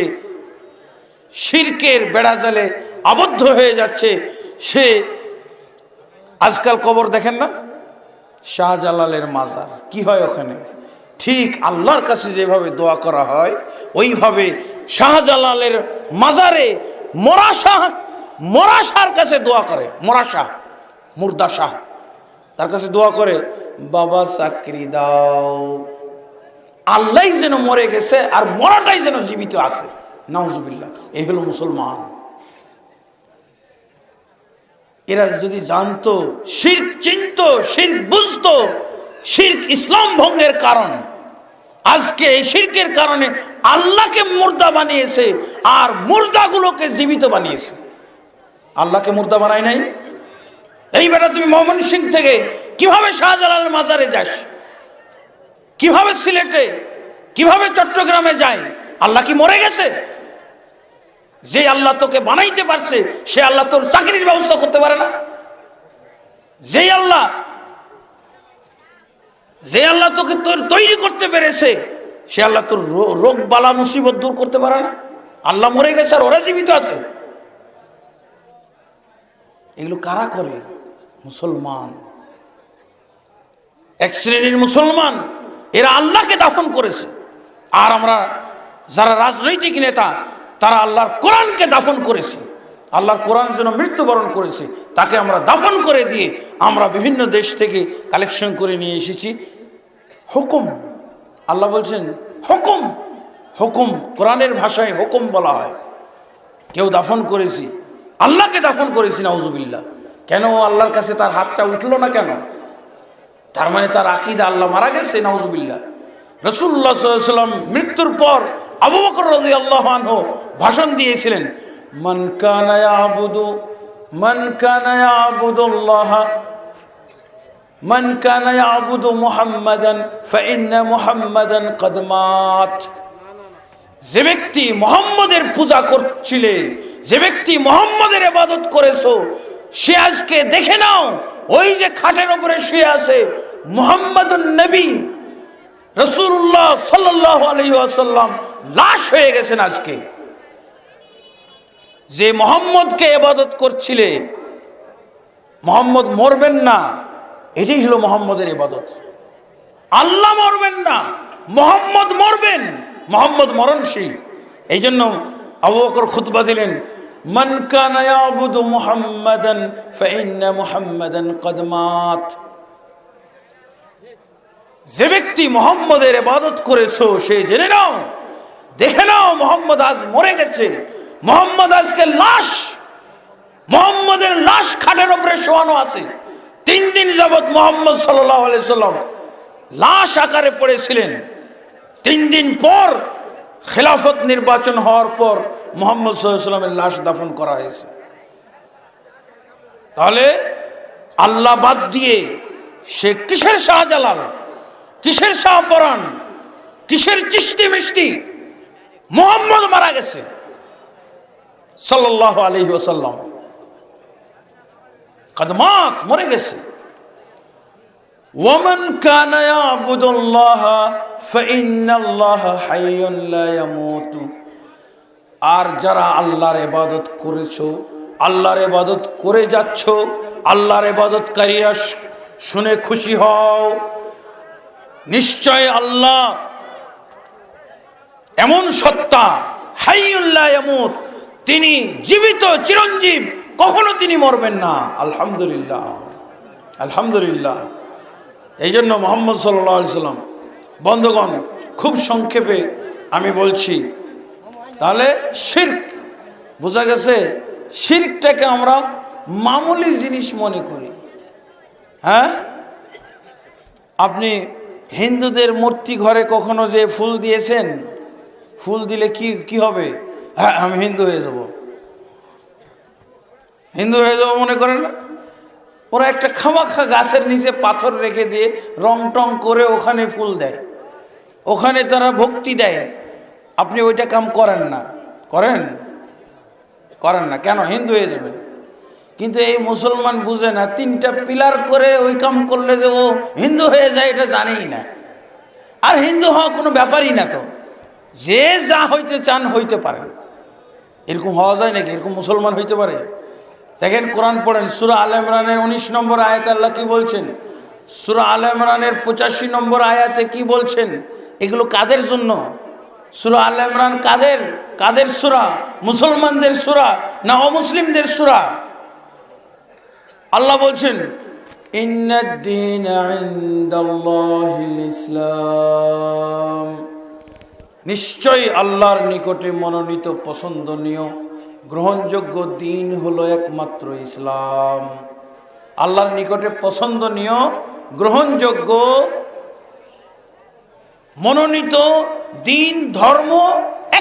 শিরকের বেড়াজালে আবদ্ধ হয়ে যাচ্ছে। সে আজকাল কবর দেখেন না, শাহজালালের মাজার, কি হয় ওখানে? ঠিক আল্লাহর কাছে যেভাবে দোয়া করা হয়, ওইভাবে শাহজালালের মাজারে মরা শাহর কাছে দোয়া করে। মরা শাহ, মুর্দা শাহ, তার কাছে দোয়া করে, বাবা চাকরি দাও। আল্লাহ যেন মরে গেছে আর মরাটাই যেন জীবিত আছে। নাউজুবিল্লাহ। এই হলো মুসলমান। এরা যদি জানতো, শিরক চিনতো, শিরক বুঝতো, শিরক ইসলাম ভঙ্গের কারণ। আজকে এই শিরকের কারণে আল্লাহকে মুর্দা বানিয়েছে আর মুর্দাগুলোকে জীবিত বানিয়েছে। আল্লাহকে মুর্দা বানায় নাই। এই বেটা তুমি ময়মনসিংহ থেকে কিভাবে শাহজালালের মাজারে যাস, কিভাবে সিলেটে, কিভাবে চট্টগ্রামে যায়? আল্লাহ কি মরে গেছে? যে আল্লাহ তোকে বানাইতে পারছে, সে আল্লাহ তোর চাকরির ব্যবস্থা করতে পারে না? যে আল্লাহ তোকে তোর তৈরি করতে পেরেছে, সে আল্লাহ তোর রোগ বালা মুসিবত দূর করতে পারে না? আল্লাহ মরে গেছে আর ওরা জীবিত আছে। এগুলো কারা করে? মুসলমান, এক শ্রেণীর মুসলমান। এরা আল্লাহকে দাফন করেছে। আর আমরা যারা রাজনৈতিক নেতা, তারা আল্লাহর কোরআনকে দাফন করেছে। আল্লাহর কোরআন যেন মৃত্যুবরণ করেছে, তাকে আমরা দাফন করে দিয়ে আমরা বিভিন্ন দেশ থেকে কালেকশন করে নিয়ে এসেছি হুকুম। আল্লাহ বলছেন হুকুম, হুকুম কোরআনের ভাষায় হুকুম বলা হয়। কেউ দাফন করেছি, আল্লাহকে দাফন করেছি, নাউজুবিল্লাহ। কেন? আল্লাহর কাছে তার হাতটা উঠলো না কেন? তার মানে তার আকীদা আল্লাহ মারা গেছে, নাউজুবিল্লাহ। রাসূলুল্লাহ সাল্লাল্লাহু আলাইহি ওয়াসাল্লাম মৃত্যুর পর আবু বকর রাদিয়াল্লাহু আনহু ভাষণ দিয়েছিলেন, মান কানা ইয়াবুদু মুহাম্মাদান ফাইন্না মুহাম্মাদান কদ মাত। যে ব্যক্তি মুহাম্মদের পূজা করছিলে, যে ব্যক্তি মুহাম্মদের ইবাদত করেছো, সে আজকে দেখে নাও ওই যে খাটের উপরে শুয়ে আছে মুহাম্মাদুন নবী রাসূলুল্লাহ সাল্লাল্লাহু আলাইহি ওয়াসাল্লাম লাশ হয়ে গেছেন আজকে। যে মুহাম্মদকে ইবাদত করছিলে, মুহাম্মদ মরবেন না, এটাই হলো মুহাম্মদের ইবাদত। আল্লাহ মরবেন না, মুহাম্মদ মরবেন, মুহাম্মদ মরণশীল। এই জন্য আবু বকর খুতবা দিলেন, মান কানা ইয়াবুদু মুহাম্মাদান ফাইন্না মুহাম্মাদান কদ মাত। যে ব্যক্তি মুহাম্মদের ইবাদত করেছো সে জেনে নাও, দেখে নাও মুহাম্মদ আজ মরে গেছে। মুহাম্মদ আজকে লাশ, মুহাম্মদের লাশ খাটের উপরে শোয়ানো আছে। 3 দিন যাবত মুহাম্মদ সাল্লাল্লাহু আলাইহি সাল্লাম লাশ আকারে পড়েছিলেন। 3 দিন পর খেলাফত নির্বাচন হওয়ার পর মুহাম্মদ সাল্লাল্লাহু আলাইহি সাল্লামের লাশ দাফন করা হয়েছে। তাহলে আল্লাহ বাদ দিয়ে সে কিসের শাহজালাল, কিসের শাহপরান, কিসের চিশতি মিষ্টি? মুহাম্মদ মারা গেছে সাল্লাল্লাহু আলাইহি ওয়াসাল্লাম, কদমাত মরে গেছে। ওয়ামান কানা ইয়াবুদুল্লাহ ফাইন্নাল্লাহা হাইয়ুন লা ইয়ামুতু। আর যারা আল্লাহর ইবাদত করেছো, আল্লাহর ইবাদত করে যাচ্ছ, আল্লাহর ইবাদতকারীরা শুনে খুশি হও, নিশ্চয় আল্লাহ এমন সত্তা, হাইয়ুল লা ইয়ামুত, তিনি জীবিত, চিরঞ্জীব, কখনো তিনি মরবেন না। আলহামদুলিল্লাহ, আলহামদুলিল্লাহ। এই জন্য মুহাম্মদ সাল্লাল্লাহু আলাইহি সাল্লাম, বন্ধুগণ খুব সংক্ষেপে আমি বলছি। তাহলে শিরক বোঝা গেছে। শিরকটাকে আমরা মামুলি জিনিস মনে করি। হ্যাঁ, আপনি হিন্দুদের মূর্তি ঘরে কখনো যে ফুল দিয়েছেন? ফুল দিলে কি হবে? হ্যাঁ, আমি হিন্দু হয়ে যাব, হিন্দু হয়ে যাব মনে করেন না? ওরা একটা খামাখা গাছের নিচে পাথর রেখে দিয়ে রং টং করে ওখানে ফুল দেয়, ওখানে তারা ভক্তি দেয়। আপনি ওইটা কাম করেন না, করেন না কেন? হিন্দু হয়ে যাবেন। কিন্তু এই মুসলমান বুঝে না, 3টা পিলার করে ওই কাম করলে যে ও হিন্দু হয়ে যায় এটা জানেই না। আর হিন্দু হওয়া কোনো ব্যাপারই না। তো যে যা হইতে চান হইতে পারেন, এরকম হওয়া যায় নাকি? এরকম মুসলমান হইতে পারে? দেখেন, কোরআন পড়েন, সূরা আলে ইমরানের 19 নম্বর আয়াতে আল্লাহ কি বলছেন? সূরা আলে ইমরানের 85 নম্বর আয়াতে কি বলছেন? এগুলো কাদের জন্য? সূরা আলে ইমরান কাদের সূরা? মুসলমানদের সূরা না অমুসলিমদের সূরা? আল্লাহ বলছেন, ইন্নাদ দীনা ইনদাল্লাহিল ইসলাম, নিশ্চয়ই আল্লাহর নিকটে মনোনীত, পছন্দনীয়, গ্রহণযোগ্য দিন হলো একমাত্র ইসলাম। আল্লাহর নিকটে পছন্দনীয়, গ্রহণযোগ্য, মনোনীত দিন, ধর্ম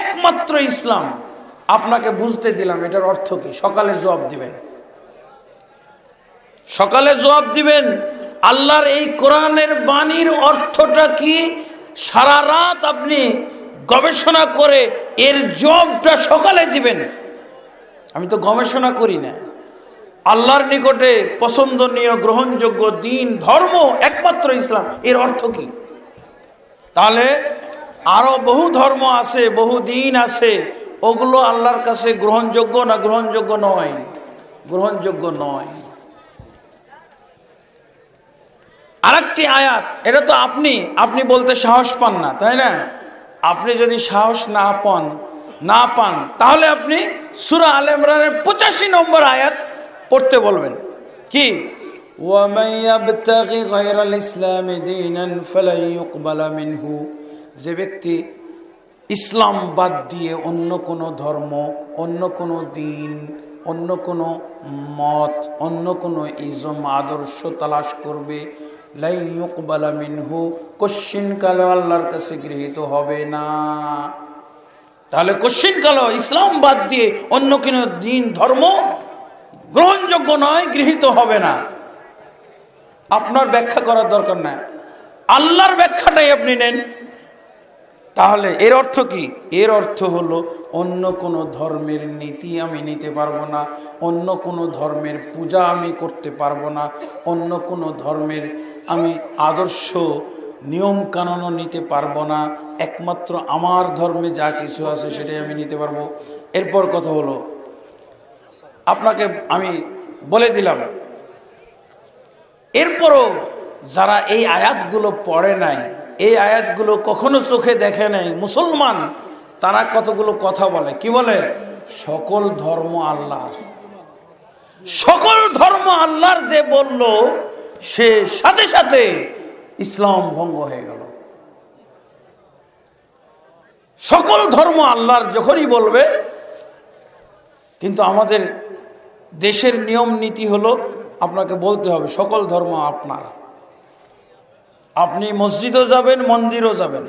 একমাত্র ইসলাম। আপনাকে বুঝতে দিলাম এটার অর্থ কি। সকালে জবাব দিবেন, সকালে জবাব দিবেন। আল্লাহর এই কোরআনের বাণীর অর্থটা কি সারা রাত আপনি গবেষণা করে এর জবাবটা সকালে দিবেন। আমি তো গবেষণা করি না। আল্লাহর নিকটে পছন্দনীয়, গ্রহণযোগ্য দিন, ধর্ম একমাত্র ইসলাম, এর অর্থ কি? তাহলে আরো বহু ধর্ম আছে, বহু দিন আছে, ওগুলো আল্লাহর কাছে গ্রহণযোগ্য না গ্রহণযোগ্য নয়? গ্রহণযোগ্য নয়। আরেকটি আয়াত, এটা তো আপনি বলতে সাহস পান না, তাই না? আপনি যদি সাহস না পান তাহলে আপনি সূরা আলে ইমরানের 85 নম্বর আয়াত পড়তে বলবেন। কি? ওয়ামান ইয়াবতাগি গায়রাল ইসলামি দীনান ফালান ইউকবালা মিনহু। যে ব্যক্তি ইসলাম বাদ দিয়ে অন্য কোনো ধর্ম, অন্য কোনো দিন, অন্য কোনো মত, অন্য কোনো ইজম, আদর্শ তালাশ করবে, লাই ইউকবালা মিনহু, কোশ্চিন কালো আল্লাহর কাছে গৃহীত হবে না। তাহলে কোশ্চিন কালো ইসলাম বাদ দিয়ে অন্য কোনো দিন ধর্ম গ্রহণযোগ্য নয়, গৃহীত হবে না। আপনার ব্যাখ্যা করার দরকার নাই, আল্লাহর ব্যাখ্যাটাই আপনি নেন। তাহলে এর অর্থ কি? এর অর্থ হলো অন্য কোনো ধর্মের নীতি আমি নিতে পারবো না, অন্য কোনো ধর্মের পূজা আমি করতে পারবো না, অন্য কোনো ধর্মের আমি আদর্শ নিয়ম কানুনও নিতে পারবো না। একমাত্র আমার ধর্মে যা কিছু আছে সেটাই আমি নিতে পারবো। এরপর কথা হলো, আপনাকে আমি বলে দিলাম, এরপরও যারা এই আয়াতগুলো পড়ে নাই, এই আয়াতগুলো কখনো চোখে দেখে নাই মুসলমান, তারা কতগুলো কথা বলে। কি বলে? সকল ধর্ম আল্লাহর। সকল ধর্ম আল্লাহর যে বলল, সে সাথে সাথে ইসলাম ভঙ্গ হয়ে গেল। সকল ধর্ম আল্লাহর যখনই বলবে, কিন্তু আমাদের দেশের নিয়ম নীতি হলো আপনাকে বলতে হবে সকল ধর্ম আপনার। আপনি মসজিদও যাবেন, মন্দিরও যাবেন,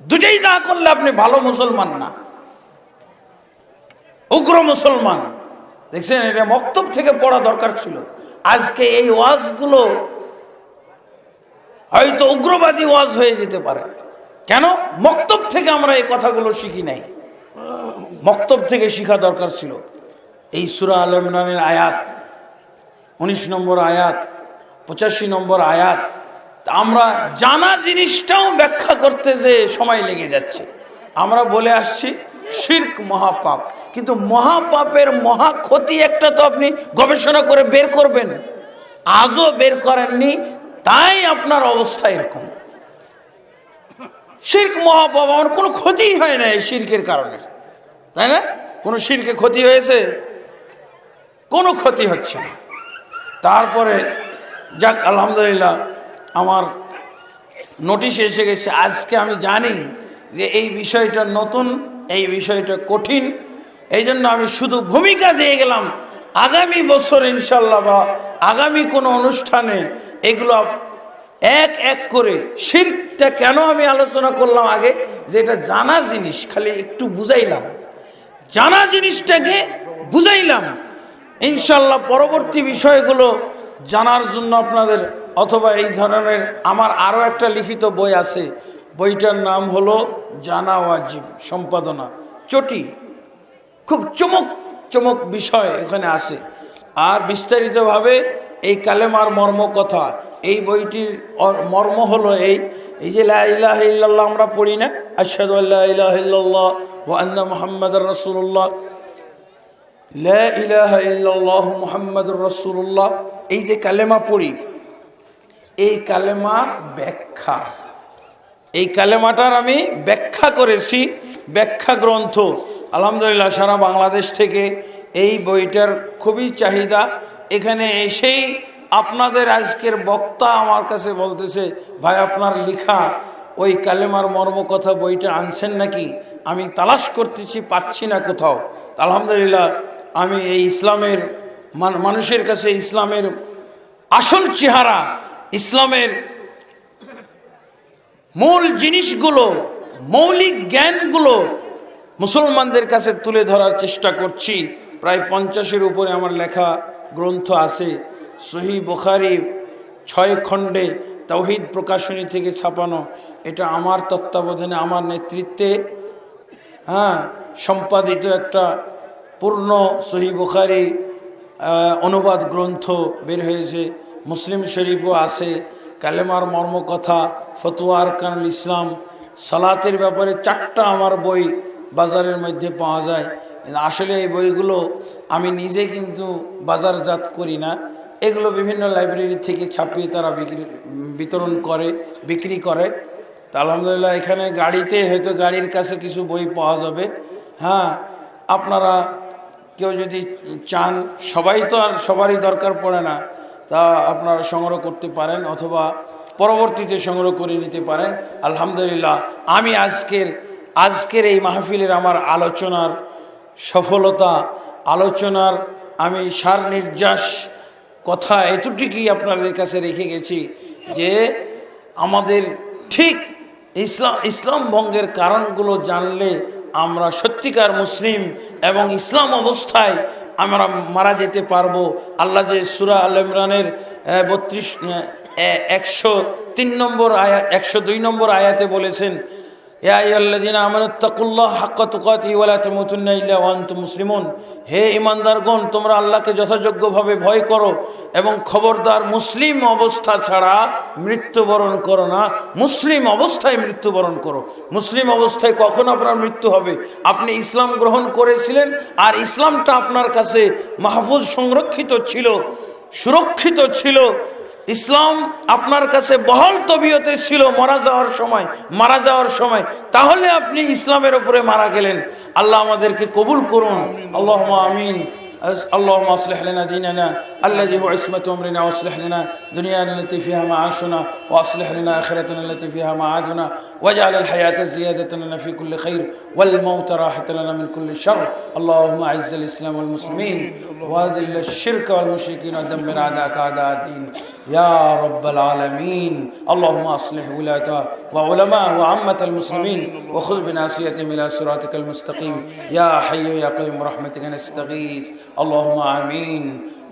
দুটোই না করলে আপনি ভালো মুসলমান না, উগ্র মুসলমান। দেখছেন, এটা মক্তব থেকে পড়া দরকার ছিল। আজকে এই ওয়াজগুলো হয়তো উগ্রবাদী ওয়াজ হয়ে যেতে পারে। কেন? মক্তব থেকে আমরা এই কথাগুলো শিখি নাই, মক্তব থেকে শিখা দরকার ছিল। এই সূরা আল ইমরানের আয়াত 19 নম্বর আয়াত, 85 নম্বর আয়াত, আমরা জানা জিনিসটাও ব্যাখ্যা করতে যে সময় লেগে যাচ্ছে। আমরা বলে আসছি শিরক মহাপাপ, কিন্তু মহাপাপের মহা ক্ষতি একটা তো আপনি গবেষণা করে বের করবেন, আজও বের করেননি, তাই আপনার অবস্থা এরকম। শিরক মহাপাপ, আমার কোনো ক্ষতিই হয় না এই শিরকের কারণে, তাই না? কোনো শিরকে ক্ষতি হয়েছে? কোনো ক্ষতি হচ্ছে না। তারপরে যাক, আলহামদুলিল্লাহ, আমার নোটিশ এসে গেছে। আজকে আমি জানি যে এই বিষয়টা নতুন, এই বিষয়টা কঠিন, এই জন্য আমি শুধু ভূমিকা দিয়ে গেলাম। আগামী বছর ইনশাল্লাহ বা আগামী কোনো অনুষ্ঠানে এগুলো এক এক করে, শিরকটা কেন আমি আলোচনা করলাম আগে, যে এটা জানা জিনিস, খালি একটু বুঝাইলাম, জানা জিনিসটাকে বুঝাইলাম। ইনশাল্লাহ পরবর্তী বিষয়গুলো জানার জন্য আপনাদের, অথবা এই ধরনের আমার আরও একটা লিখিত বই আছে, বইটার নাম হলো জানা ওয়াজিব, সম্পাদনা চটি, খুব চমক চমক বিষয় এখানে আছে। আর বিস্তারিতভাবে এই কালেমার মর্ম কথা, এই বইটির মর্ম হলো এই যে লা ইলাহা ইল্লাল্লাহ আমরা পড়ি না, আশহাদু আল্লা ইলাহা ইল্লাল্লাহ ওয়া আন্না মুহাম্মাদার রাসূলুল্লাহ, লা ইলাহা ইল্লাল্লাহ মুহাম্মাদুর রাসূলুল্লাহ, এই যে কালেমা পড়ি, এই কালেমার ব্যাখ্যা, এই কালেমাটার আমি ব্যাখ্যা করেছি, ব্যাখ্যা গ্রন্থ। আলহামদুলিল্লাহ সারা বাংলাদেশ থেকে এই বইটার খুবই চাহিদা। এখানে এসেই আপনাদের আজকের বক্তা আমার কাছে বলতেছে, ভাই আপনার লিখা ওই কালেমার মর্ম কথা বইটা আনছেন নাকি? আমি তালাশ করতেছি, পাচ্ছি না কোথাও। আলহামদুলিল্লাহ আমি এই ইসলামের মানুষের কাছে ইসলামের আসল চেহারা, ইসলামের মূল জিনিসগুলো, মৌলিক জ্ঞানগুলো মুসলমানদের কাছে তুলে ধরার চেষ্টা করছি। প্রায় 50-এর উপরে আমার লেখা গ্রন্থ আছে। সহিহ বুখারী 6 খণ্ডে তাওহীদ প্রকাশনী থেকে ছাপানো, এটা আমার তত্ত্বাবধানে, আমার নেতৃত্বে সম্পাদিত একটা পূর্ণ সহিহ বুখারী অনুবাদ গ্রন্থ বের হয়েছে। মুসলিম শরীফও আছে। কালেমার মর্মকথা, ফতোয়া আরকানুল ইসলাম, সালাতের ব্যাপারে 4টা আমার বই বাজারের মধ্যে পাওয়া যায়। আসলে এই বইগুলো আমি নিজে কিন্তু বাজারজাত করি না, এগুলো বিভিন্ন লাইব্রেরি থেকে ছাপিয়ে তারা বিতরণ করে, বিক্রি করে। তা আলহামদুলিল্লাহ এখানে গাড়িতে হয়তো গাড়ির কাছে কিছু বই পাওয়া যাবে। আপনারা কেউ যদি চান, সবাই তো আর সবারই দরকার পড়ে না, তা আপনারা সংগ্রহ করতে পারেন অথবা পরবর্তীতে সংগ্রহ করে নিতে পারেন। আলহামদুলিল্লাহ আমি আজকের এই মাহফিলের আমার আলোচনার সফলতা, আলোচনার আমি সার নির্যাস কথা এতটুকুই আপনাদের কাছে রেখে গেছি। যে আমাদের ঠিক ইসলাম ভঙ্গের কারণগুলো জানলে আমরা সত্যিকার মুসলিম এবং ইসলাম অবস্থায় আমরা মারা যেতে পারবো। আল্লাহ যে সূরা আল ইমরানের 103 নম্বর আয়াত 102 নম্বর আয়াতে বলেছেন, হে ঈমানদারগণ, তোমরা আল্লাহকে যথাযোগ্যভাবে ভয় করো এবং খবরদার মুসলিম অবস্থা ছাড়া মৃত্যুবরণ করো না। মুসলিম অবস্থায় মৃত্যুবরণ করো। মুসলিম অবস্থায় কখন আপনার মৃত্যু হবে? আপনি ইসলাম গ্রহণ করেছিলেন আর ইসলামটা আপনার কাছে মাহফুজ, সংরক্ষিত ছিল, সুরক্ষিত ছিল। ইসলাম আপনার কাছে বহাল তবিয়তে ছিল মারা যাওয়ার সময়, তাহলে আপনি ইসলামের উপরে মারা গেলেন। আল্লাহ আমাদেরকে কবুল করুন। আল্লাহুম্মা আমিন। اللهم اصلح لنا ديننا الذي هو عصمة امرنا، واصلح لنا دنيانا التي فيها معاشنا، واصلح لنا اخرتنا التي فيها معادنا، واجعل الحياة زيادة لنا في كل خير والموت راحة لنا من كل شر. اللهم اعز الاسلام والمسلمين واذل الشرك والمشركين ودمر اعداءك اعداء الدين يا رب العالمين. اللهم اصلح ولاة وعلماء وعامة المسلمين وخذ بناصيتهم الى صراطك المستقيم يا حي يا قيوم برحمتك نستغيث. اللهم آمين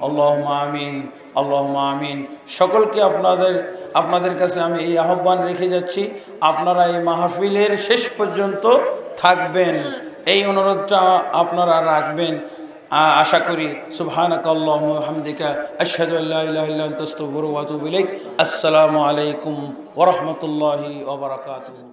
اللهم آمين اللهم آمين. সকলকে আপনাদের কাছে আমি এই আহ্বান রেখে যাচ্ছি, আপনারা এই মাহফিলের শেষ পর্যন্ত থাকবেন, এই অনুরোধটা আপনারা রাখবেন। আশা করি। সুবহানাকাল্লাহুম্মা ওয়া বিহামদিকা আশহাদু আল্লা ইলাহা ইল্লা আনতা আস্তাগফিরুকা ওয়া আতুবু ইলাইক। আসসালামু আলাইকুম ওয়া রাহমাতুল্লাহি ওয়া বারাকাতুহু।